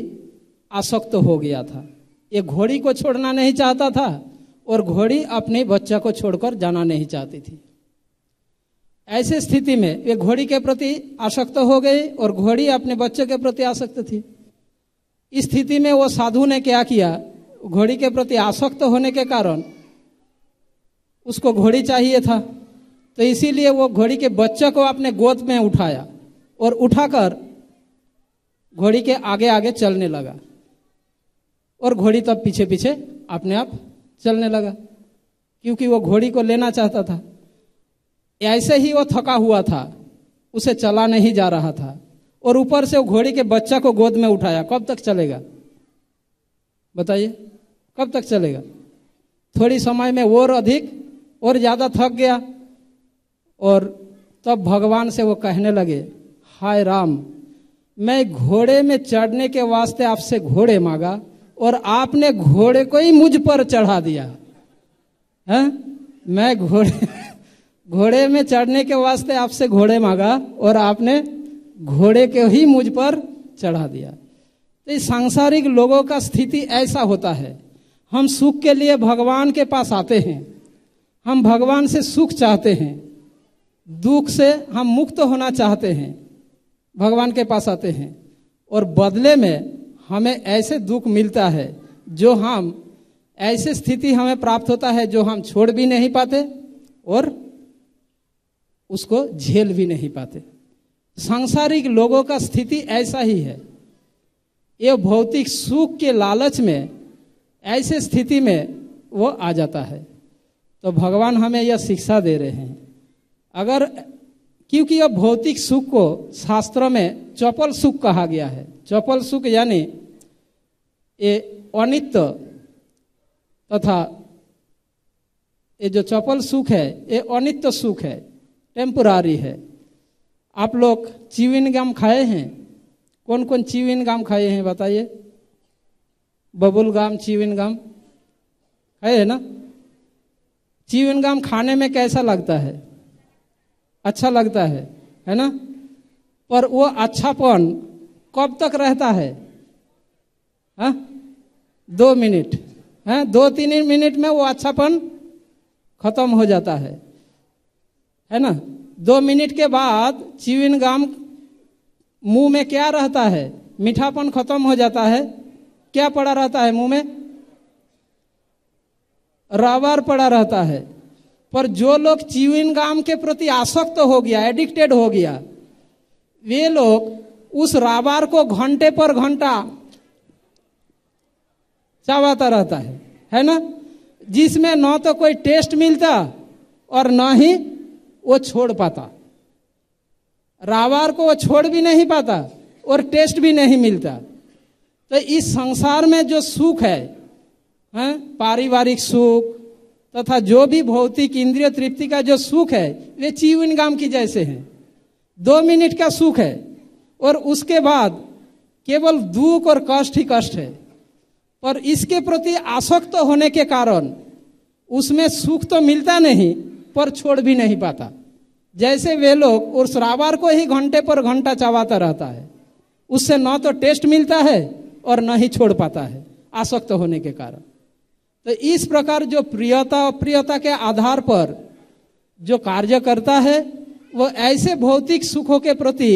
आसक्त हो गया था। ये घोड़ी को छोड़ना नहीं चाहता था और घोड़ी अपने बच्चा को छोड़कर जाना नहीं चाहती थी। ऐसे स्थिति में वे घोड़ी के प्रति आसक्त हो गई और घोड़ी अपने बच्चे के प्रति आसक्त थी। इस स्थिति में वो साधु ने क्या किया, घोड़ी के प्रति आसक्त होने के कारण उसको घोड़ी चाहिए था, तो इसीलिए वो घोड़ी के बच्चे को अपने गोद में उठाया और उठाकर घोड़ी के आगे आगे चलने लगा। और घोड़ी तब पीछे पीछे अपने आप चलने लगा, क्योंकि वो घोड़ी को लेना चाहता था। ऐसे ही वो थका हुआ था, उसे चला नहीं जा रहा था, और ऊपर से वो घोड़ी के बच्चा को गोद में उठाया। कब तक चलेगा बताइए, कब तक चलेगा? थोड़ी समय में और अधिक और ज्यादा थक गया। और तब भगवान से वो कहने लगे, हाय राम, मैं घोड़े में चढ़ने के वास्ते आपसे घोड़े मांगा, और आपने घोड़े को ही मुझ पर चढ़ा दिया है। मैं घोड़े में चढ़ने के वास्ते आपसे घोड़े मांगा और आपने घोड़े को ही मुझ पर चढ़ा दिया। तो इस सांसारिक लोगों का स्थिति ऐसा होता है। हम सुख के लिए भगवान के पास आते हैं, हम भगवान से सुख चाहते हैं, दुख से हम मुक्त होना चाहते हैं, भगवान के पास आते हैं, और बदले में हमें ऐसे दुख मिलता है जो हम ऐसे स्थिति हमें प्राप्त होता है जो हम छोड़ भी नहीं पाते और उसको झेल भी नहीं पाते। सांसारिक लोगों का स्थिति ऐसा ही है। ये भौतिक सुख के लालच में ऐसे स्थिति में वो आ जाता है। तो भगवान हमें यह शिक्षा दे रहे हैं, अगर क्योंकि यह भौतिक सुख को शास्त्रों में चपल सुख कहा गया है। चपल सुख यानी ये अनित्य तथा ये जो चपल सुख है ये अनित्य सुख है, टेम्पोरारी है। आप लोग च्युइंग गम खाए हैं? कौन कौन च्युइंग गम खाए हैं बताइए? बबुल गम, च्युइंग गम खाए है ना? च्युइंग गम खाने में कैसा लगता है? अच्छा लगता है ना? पर वो अच्छापन कब तक रहता है? 2 मिनट, 2-3 मिनट में वो अच्छापन खत्म हो जाता है ना? 2 मिनट के बाद च्युइंग गम मुंह में क्या रहता है? मीठापन खत्म हो जाता है। क्या पड़ा रहता है मुंह में? रबर पड़ा रहता है। पर जो लोग च्युइंग गम के प्रति आसक्त हो गया, एडिक्टेड हो गया, वे लोग उस रबर को घंटे पर घंटा चबाता रहता है ना? जिसमें न तो कोई टेस्ट मिलता और न ही वो छोड़ पाता। रबर को वो छोड़ भी नहीं पाता और टेस्ट भी नहीं मिलता। तो इस संसार में जो सुख है, पारिवारिक सुख तथा जो भी भौतिक इंद्रिय तृप्ति का जो सुख है, वे च्युइंग गम की जैसे हैं। 2 मिनट का सुख है और उसके बाद केवल दुख और कष्ट ही कष्ट है। पर इसके प्रति आसक्त होने के कारण उसमें सुख तो मिलता नहीं पर छोड़ भी नहीं पाता। जैसे वे लोग उस रबर को ही घंटे पर घंटा चबाता रहता है, उससे न तो टेस्ट मिलता है और न ही छोड़ पाता है आसक्त होने के कारण। तो इस प्रकार जो प्रियता अप्रियता के आधार पर जो कार्य करता है, वो ऐसे भौतिक सुखों के प्रति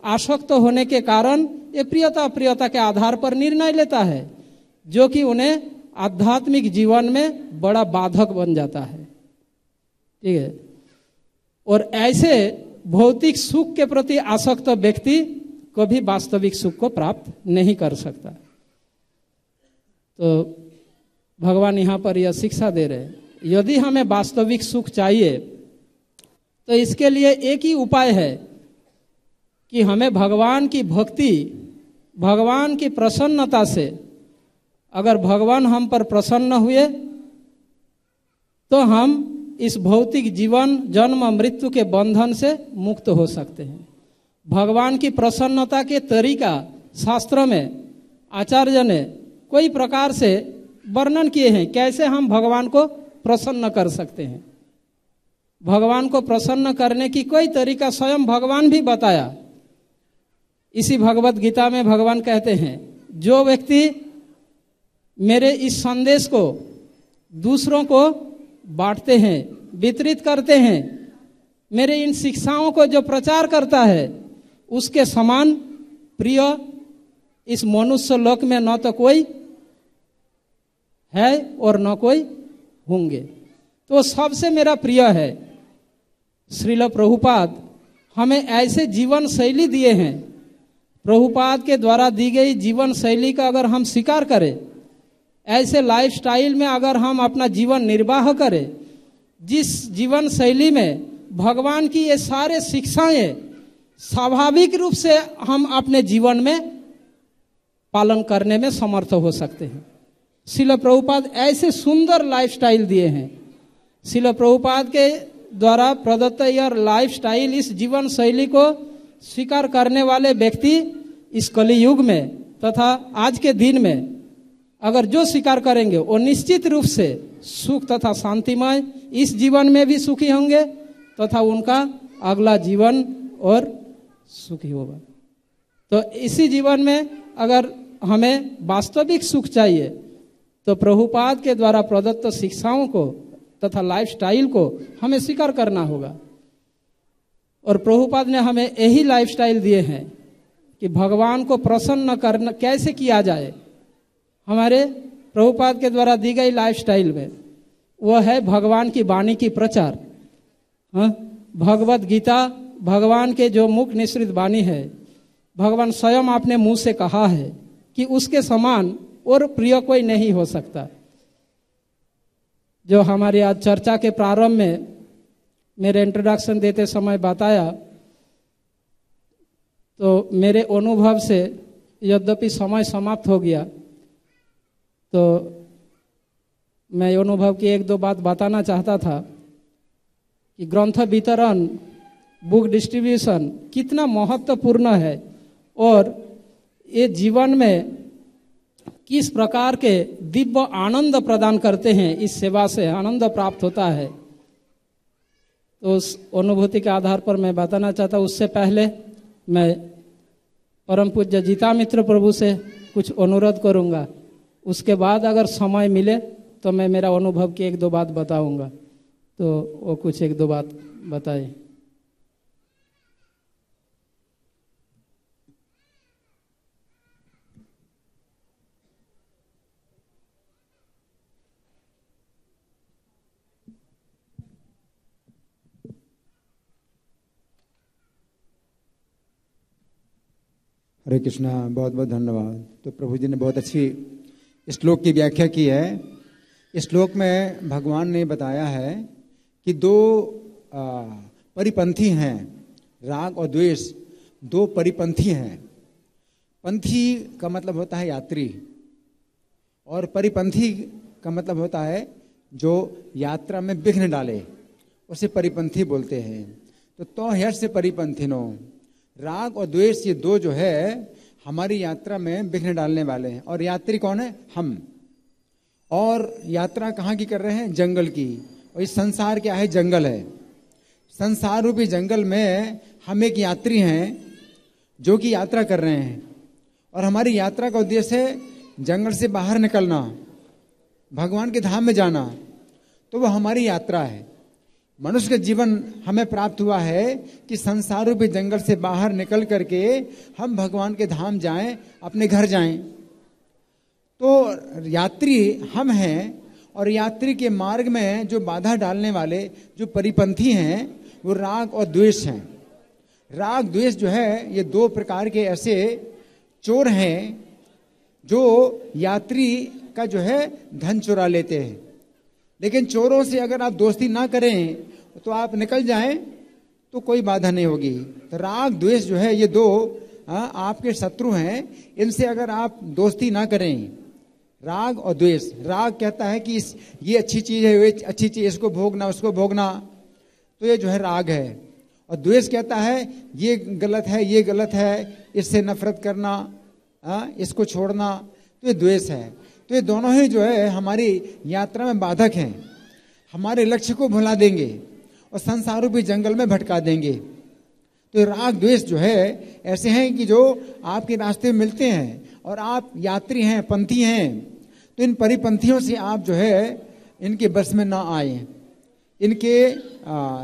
आसक्त होने के कारण ये प्रियता अप्रियता के आधार पर निर्णय लेता है, जो कि उन्हें आध्यात्मिक जीवन में बड़ा बाधक बन जाता है। ठीक है। और ऐसे भौतिक सुख के प्रति आसक्त व्यक्ति कभी वास्तविक सुख को प्राप्त नहीं कर सकता। तो भगवान यहाँ पर यह शिक्षा दे रहे हैं, यदि हमें वास्तविक सुख चाहिए तो इसके लिए एक ही उपाय है कि हमें भगवान की भक्ति, भगवान की प्रसन्नता से, अगर भगवान हम पर प्रसन्न हुए तो हम इस भौतिक जीवन जन्म मृत्यु के बंधन से मुक्त हो सकते हैं। भगवान की प्रसन्नता के तरीका शास्त्र में आचार्य ने कोई प्रकार से वर्णन किए हैं, कैसे हम भगवान को प्रसन्न कर सकते हैं। भगवान को प्रसन्न करने की कोई तरीका स्वयं भगवान भी बताया। इसी भगवत गीता में भगवान कहते हैं, जो व्यक्ति मेरे इस संदेश को दूसरों को बांटते हैं, वितरित करते हैं, मेरे इन शिक्षाओं को जो प्रचार करता है, उसके समान प्रिय इस मनुष्य लोक में न तो कोई है और न कोई होंगे। तो सबसे मेरा प्रिय है। श्रील प्रभुपाद हमें ऐसे जीवन शैली दिए हैं। प्रभुपाद के द्वारा दी गई जीवन शैली का अगर हम स्वीकार करें, ऐसे लाइफस्टाइल में अगर हम अपना जीवन निर्वाह करें, जिस जीवन शैली में भगवान की ये सारे शिक्षाएं स्वाभाविक रूप से हम अपने जीवन में पालन करने में समर्थ हो सकते हैं। श्रील प्रभुपाद ऐसे सुंदर लाइफस्टाइल दिए हैं। श्रील प्रभुपाद के द्वारा प्रदत्त यह लाइफस्टाइल, इस जीवन शैली को स्वीकार करने वाले व्यक्ति इस कलयुग में तथा आज के दिन में अगर जो स्वीकार करेंगे वो निश्चित रूप से सुख तथा शांतिमय इस जीवन में भी सुखी होंगे तथा उनका अगला जीवन और सुखी होगा। तो इसी जीवन में अगर हमें वास्तविक सुख चाहिए तो प्रभुपाद के द्वारा प्रदत्त शिक्षाओं को तथा लाइफस्टाइल को हमें स्वीकार करना होगा। और प्रभुपाद ने हमें यही लाइफस्टाइल दिए हैं कि भगवान को प्रसन्न करना कैसे किया जाए। हमारे प्रभुपाद के द्वारा दी गई लाइफस्टाइल में वह है भगवान की वाणी की प्रचार। भगवत गीता भगवान के जो मुख निश्रित वाणी है, भगवान स्वयं अपने मुंह से कहा है कि उसके समान और प्रिय कोई नहीं हो सकता। जो हमारी आज चर्चा के प्रारंभ में मेरे इंट्रोडक्शन देते समय बताया, तो मेरे अनुभव से यद्यपि समय समाप्त हो गया तो मैं अनुभव की एक दो बात बताना चाहता था कि ग्रंथ वितरण, बुक डिस्ट्रीब्यूशन कितना महत्वपूर्ण है और ये जीवन में किस प्रकार के दिव्य आनंद प्रदान करते हैं। इस सेवा से आनंद प्राप्त होता है। तो उस अनुभूति के आधार पर मैं बताना चाहता हूँ। उससे पहले मैं परम पूज्य जीता मित्र प्रभु से कुछ अनुरोध करूँगा। उसके बाद अगर समय मिले तो मैं मेरा अनुभव की एक दो बात बताऊँगा। तो वो कुछ एक दो बात बताए। हरे कृष्णा, बहुत बहुत धन्यवाद। तो प्रभु जी ने बहुत अच्छी श्लोक की व्याख्या की है। इस श्लोक में भगवान ने बताया है कि दो परिपंथी हैं, राग और द्वेष, दो परिपंथी हैं। पंथी का मतलब होता है यात्री और परिपंथी का मतलब होता है जो यात्रा में विघ्न डाले, उसे परिपंथी बोलते हैं। तो हर्ष से परिपंथिनो, राग और द्वेष ये दो जो है हमारी यात्रा में विघ्न डालने वाले हैं। और यात्री कौन है? हम। और यात्रा कहाँ की कर रहे हैं? जंगल की। और इस संसार क्या है? जंगल है। संसार रूपी जंगल में हम एक यात्री हैं जो कि यात्रा कर रहे हैं। और हमारी यात्रा का उद्देश्य है जंगल से बाहर निकलना, भगवान के धाम में जाना। तो वो हमारी यात्रा है। मनुष्य का जीवन हमें प्राप्त हुआ है कि संसार रूपी जंगल से बाहर निकल करके हम भगवान के धाम जाएं, अपने घर जाएं। तो यात्री हम हैं। और यात्री के मार्ग में जो बाधा डालने वाले जो परिपंथी हैं वो राग और द्वेष हैं। राग द्वेष जो है ये दो प्रकार के ऐसे चोर हैं जो यात्री का जो है धन चुरा लेते हैं। लेकिन चोरों से अगर आप दोस्ती ना करें तो आप निकल जाएं तो कोई बाधा नहीं होगी। तो राग द्वेष जो है ये दो आपके शत्रु हैं। इनसे अगर आप दोस्ती ना करें, राग और द्वेष, राग कहता है कि ये अच्छी चीज है, ये अच्छी चीज, इसको भोगना उसको भोगना, तो ये जो है राग है। और द्वेष कहता है ये गलत है, ये गलत है, इससे नफरत करना, इसको छोड़ना, तो ये द्वेष है। तो ये दोनों ही जो है हमारी यात्रा में बाधक हैं, हमारे लक्ष्य को भुला देंगे और संसार रूपी जंगल में भटका देंगे। तो राग द्वेष जो है ऐसे हैं कि जो आपके रास्ते में मिलते हैं और आप यात्री हैं, पंथी हैं। तो इन परिपंथियों से आप जो है इनके बस में ना आए, इनके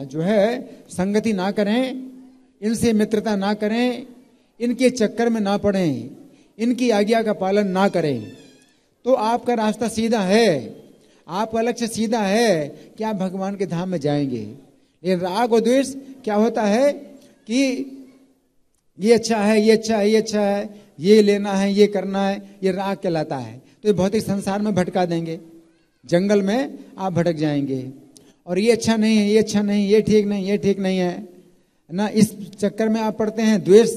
जो है संगति ना करें, इनसे मित्रता ना करें, इनके चक्कर में ना पड़ें, इनकी आज्ञा का पालन ना करें। तो आपका रास्ता सीधा है, आपका लक्ष्य सीधा है कि आप भगवान के धाम में जाएंगे। लेकिन राग और द्वेष क्या होता है कि ये अच्छा है, ये अच्छा है, ये अच्छा है, ये लेना है, ये करना है, ये राग कहलाता है। तो ये भौतिक संसार में भटका देंगे, जंगल में आप भटक जाएंगे। और ये अच्छा नहीं है, ये अच्छा नहीं, ये ठीक नहीं, ये ठीक नहीं है ना, इस चक्कर में आप पड़ते हैं द्वेष,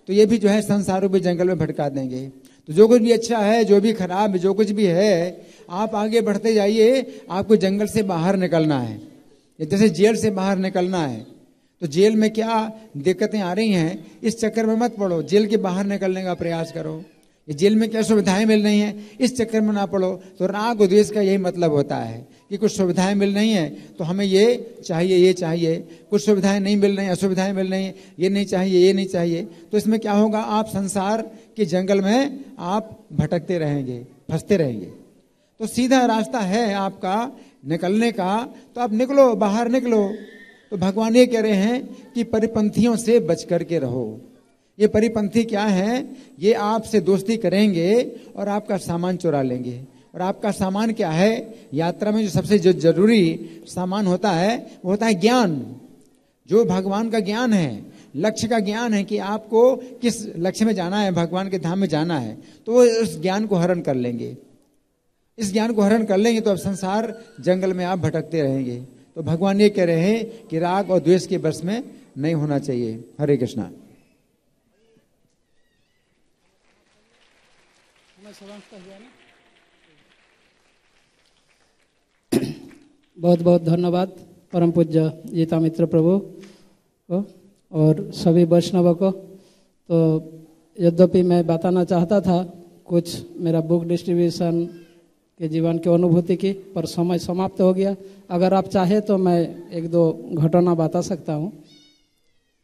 तो ये भी जो है संसार रूपी जंगल में भटका देंगे। तो जो कुछ भी अच्छा है, जो भी खराब है, जो कुछ भी है, आप आगे बढ़ते जाइए। आपको जंगल से बाहर निकलना है, जैसे जेल से बाहर निकलना है। तो जेल में क्या दिक्कतें आ रही हैं, इस चक्कर में मत पड़ो, जेल के बाहर निकलने का प्रयास करो। ये जेल में क्या सुविधाएं मिल रही हैं, इस चक्कर में ना पड़ो। तो राग और द्वेष का यही मतलब होता है कि कुछ सुविधाएं मिल रही हैं तो हमें ये चाहिए, कुछ सुविधाएं नहीं मिल रही, असुविधाएं मिल रही हैं, ये नहीं चाहिए। तो इसमें क्या होगा, आप संसार के जंगल में आप भटकते रहेंगे, फंसते रहेंगे। तो सीधा रास्ता है आपका निकलने का, तो आप निकलो, बाहर निकलो। तो भगवान ये कह रहे हैं कि परिपंथियों से बच करके रहो। ये परिपंथी क्या है, ये आपसे दोस्ती करेंगे और आपका सामान चुरा लेंगे। और आपका सामान क्या है, यात्रा में जो सबसे जो जरूरी सामान होता है वो होता है ज्ञान। जो भगवान का ज्ञान है, लक्ष्य का ज्ञान है कि आपको किस लक्ष्य में जाना है, भगवान के धाम में जाना है, तो वो उस ज्ञान को हरण कर लेंगे। इस ज्ञान को हरण कर लेंगे तो अब संसार जंगल में आप भटकते रहेंगे। तो भगवान ये कह रहे हैं कि राग और द्वेष के बस में नहीं होना चाहिए। हरे कृष्णा। बहुत बहुत धन्यवाद परम पूज्य गीता मित्र प्रभु को और सभी वैष्णव को। तो यद्यपि मैं बताना चाहता था कुछ मेरा बुक डिस्ट्रीब्यूशन के जीवन की अनुभूति की, पर समय समाप्त हो गया। अगर आप चाहे तो मैं एक दो घटना बता सकता हूँ,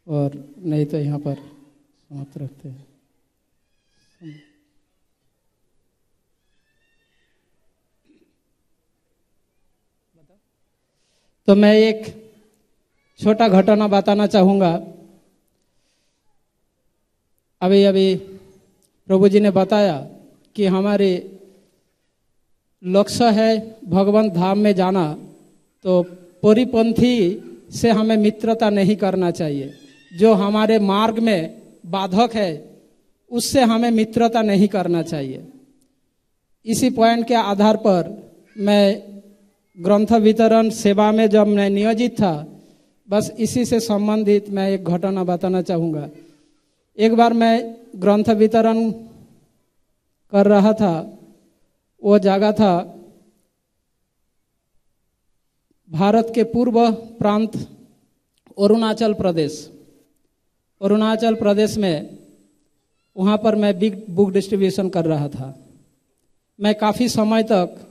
और नहीं तो यहाँ पर समाप्त रखते हैं। तो मैं एक छोटा घटना बताना चाहूँगा। अभी प्रभु जी ने बताया कि हमारे लक्ष्य है भगवान धाम में जाना, तो परिपंथी से हमें मित्रता नहीं करना चाहिए। जो हमारे मार्ग में बाधक है उससे हमें मित्रता नहीं करना चाहिए। इसी पॉइंट के आधार पर मैं ग्रंथ वितरण सेवा में जब मैं नियोजित था, बस इसी से संबंधित मैं एक घटना बताना चाहूँगा। एक बार मैं ग्रंथ वितरण कर रहा था, वो जगह था भारत के पूर्व प्रांत अरुणाचल प्रदेश। अरुणाचल प्रदेश में वहाँ पर मैं बिग बुक डिस्ट्रीब्यूशन कर रहा था। मैं काफ़ी समय तक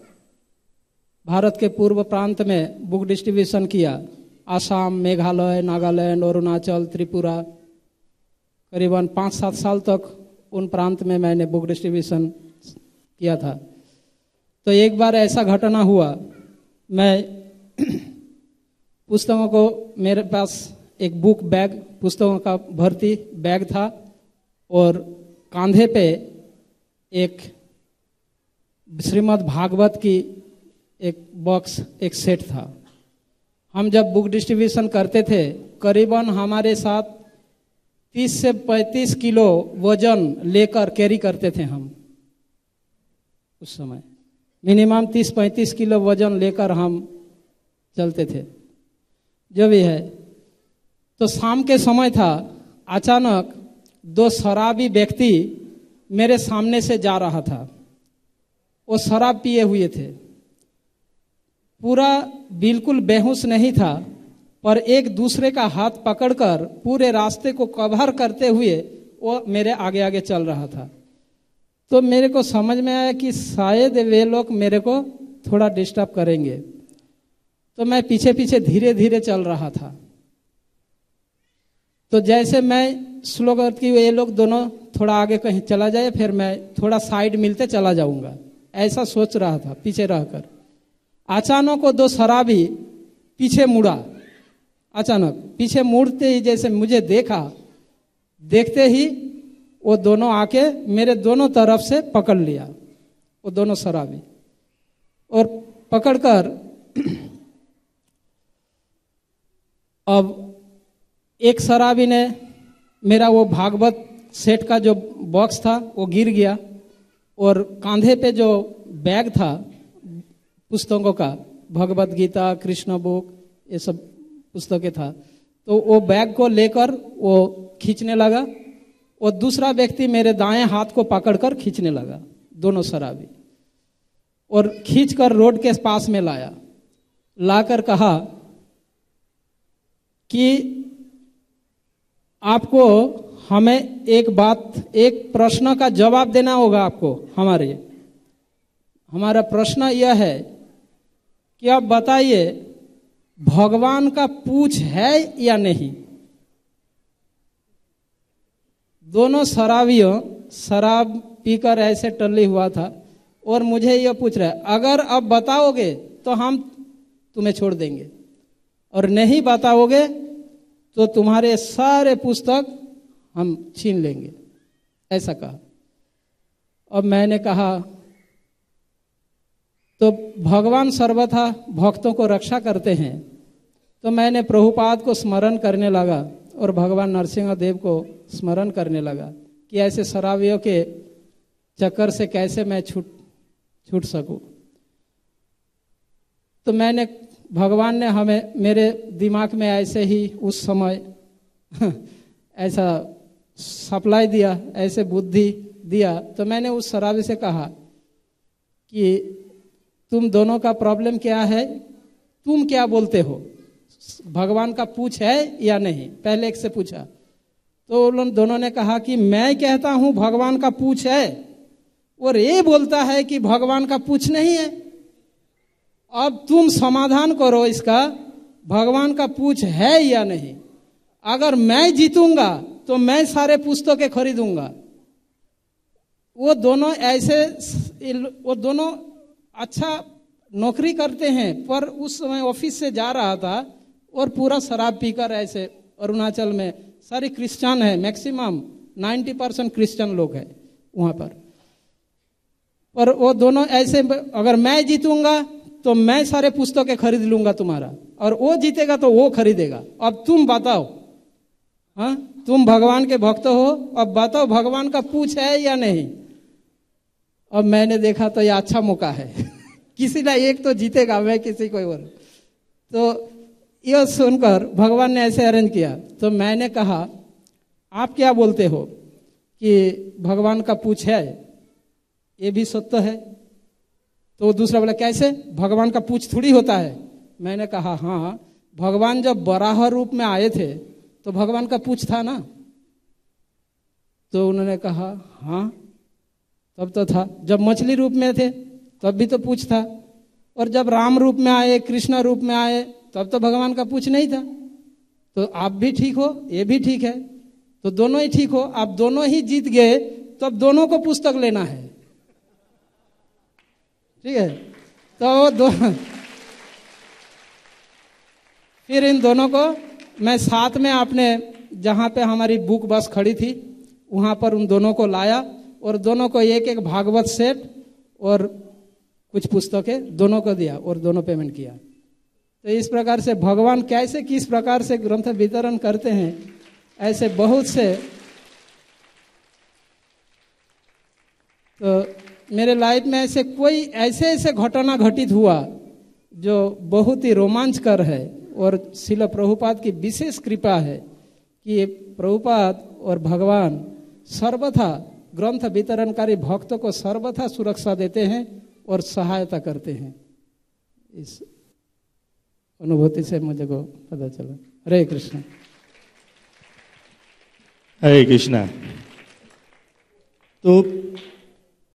भारत के पूर्व प्रांत में बुक डिस्ट्रीब्यूशन किया। आसाम, मेघालय, नागालैंड, अरुणाचल, त्रिपुरा, करीबन 5-7 साल तक उन प्रांत में मैंने बुक डिस्ट्रीब्यूशन किया था। तो एक बार ऐसा घटना हुआ, मैं पुस्तकों को, मेरे पास एक बुक बैग, पुस्तकों का भर्ती बैग था और कंधे पे एक श्रीमद् भागवत की एक बॉक्स, एक सेट था। हम जब बुक डिस्ट्रीब्यूशन करते थे, करीबन हमारे साथ 30 से 35 किलो वजन लेकर कैरी करते थे हम। उस समय मिनिमम 30-35 किलो वजन लेकर हम चलते थे। जो भी है, तो शाम के समय था, अचानक 2 शराबी व्यक्ति मेरे सामने से जा रहा था। वो शराब पिए हुए थे, पूरा बिल्कुल बेहोश नहीं था, पर एक दूसरे का हाथ पकड़कर पूरे रास्ते को कवर करते हुए वो मेरे आगे आगे चल रहा था। तो मेरे को समझ में आया कि शायद वे लोग मेरे को थोड़ा डिस्टर्ब करेंगे, तो मैं पीछे पीछे धीरे धीरे चल रहा था। तो जैसे मैं स्लो करती हुई, ये लोग दोनों थोड़ा आगे कहीं चला जाए, फिर मैं थोड़ा साइड मिलते चला जाऊंगा, ऐसा सोच रहा था पीछे रहकर। अचानक वो 2 शराबी पीछे मुड़ा। अचानक पीछे मुड़ते ही जैसे मुझे देखा, देखते ही वो दोनों आके मेरे दोनों तरफ से पकड़ लिया, वो दोनों शराबी। और पकड़कर अब एक शराबी ने मेरा वो भागवत सेट का जो बॉक्स था वो गिर गया, और कंधे पे जो बैग था पुस्तकों का, भगवत गीता, कृष्ण बुक, ये सब पुस्तकें था, तो वो बैग को लेकर वो खींचने लगा। और दूसरा व्यक्ति मेरे दाएं हाथ को पकड़कर खींचने लगा, दोनों शराबी, और खींचकर रोड के पास में लाया। लाकर कहा कि आपको हमें एक बात, एक प्रश्न का जवाब देना होगा आपको। हमारा प्रश्न यह है कि आप बताइए, भगवान का पूछ है या नहीं? दोनों शराबियों, शराब पीकर ऐसे टल्ली हुआ था और मुझे यह पूछ रहा है, अगर अब बताओगे तो हम तुम्हें छोड़ देंगे, और नहीं बताओगे तो तुम्हारे सारे पुस्तक हम छीन लेंगे, ऐसा कहा। अब मैंने कहा, तो भगवान सर्वथा भक्तों को रक्षा करते हैं, तो मैंने प्रभुपाद को स्मरण करने लगा और भगवान नरसिंह देव को स्मरण करने लगा कि ऐसे शराबियों के चक्कर से कैसे मैं छूट सकूं। तो मैंने, भगवान ने हमें, मेरे दिमाग में ऐसे ही उस समय ऐसा सप्लाई दिया, ऐसे बुद्धि दिया। तो मैंने उस शराबी से कहा कि तुम दोनों का प्रॉब्लम क्या है, तुम क्या बोलते हो, भगवान का पूछ है या नहीं? पहले एक से पूछा तो उन दोनों ने कहा कि मैं कहता हूं भगवान का पूछ है, और ये बोलता है कि भगवान का पूछ नहीं है। अब तुम समाधान करो इसका, भगवान का पूछ है या नहीं? अगर मैं जीतूंगा तो मैं सारे पुस्तकें खरीदूंगा। वो दोनों अच्छा नौकरी करते हैं, पर उस समय ऑफिस से जा रहा था और पूरा शराब पीकर, ऐसे अरुणाचल में सारे क्रिश्चियन है, मैक्सिमम 90% क्रिश्चियन लोग हैं वहां पर वो दोनों ऐसे, अगर मैं जीतूंगा तो मैं सारे पुस्तकें खरीद लूंगा तुम्हारा, और वो जीतेगा तो वो खरीदेगा। अब तुम बताओ, हाँ, तुम भगवान के भक्त हो, अब बताओ भगवान का पूछ है या नहीं? अब मैंने देखा तो ये अच्छा मौका है किसी ना एक तो जीतेगा, मैं किसी को और। तो यह सुनकर भगवान ने ऐसे अरेंज किया। तो मैंने कहा, आप क्या बोलते हो कि भगवान का पूछ है? ये भी सत्य है। तो दूसरा बोला, कैसे, भगवान का पूछ थोड़ी होता है? मैंने कहा, हाँ, भगवान जब बराह रूप में आए थे तो भगवान का पूछ था ना? तो उन्होंने कहा, हाँ, तब तो था। जब मछली रूप में थे तब भी तो पूछ था, और जब राम रूप में आए, कृष्ण रूप में आए, तब तो भगवान का पूछ नहीं था। तो आप भी ठीक हो, ये भी ठीक है, तो दोनों ही ठीक हो। आप दोनों ही जीत गए, तो अब दोनों को पुस्तक लेना है, ठीक है? तो फिर इन दोनों को मैं साथ में अपने, जहां पे हमारी बुक बस खड़ी थी, वहां पर उन दोनों को लाया और दोनों को एक एक भागवत सेट और कुछ पुस्तकें दोनों को दिया और दोनों पेमेंट किया। तो इस प्रकार से भगवान कैसे, किस प्रकार से ग्रंथ वितरण करते हैं, ऐसे बहुत से। तो मेरे लाइफ में ऐसे कोई ऐसे घटना घटित हुआ जो बहुत ही रोमांचकर है, और श्रील प्रभुपाद की विशेष कृपा है कि प्रभुपाद और भगवान सर्वथा ग्रंथ वितरणकारी भक्तों को सर्वथा सुरक्षा देते हैं और सहायता करते हैं। इस अनुभूति से मुझे को पता चला। हरे कृष्ण। हरे कृष्णा। तो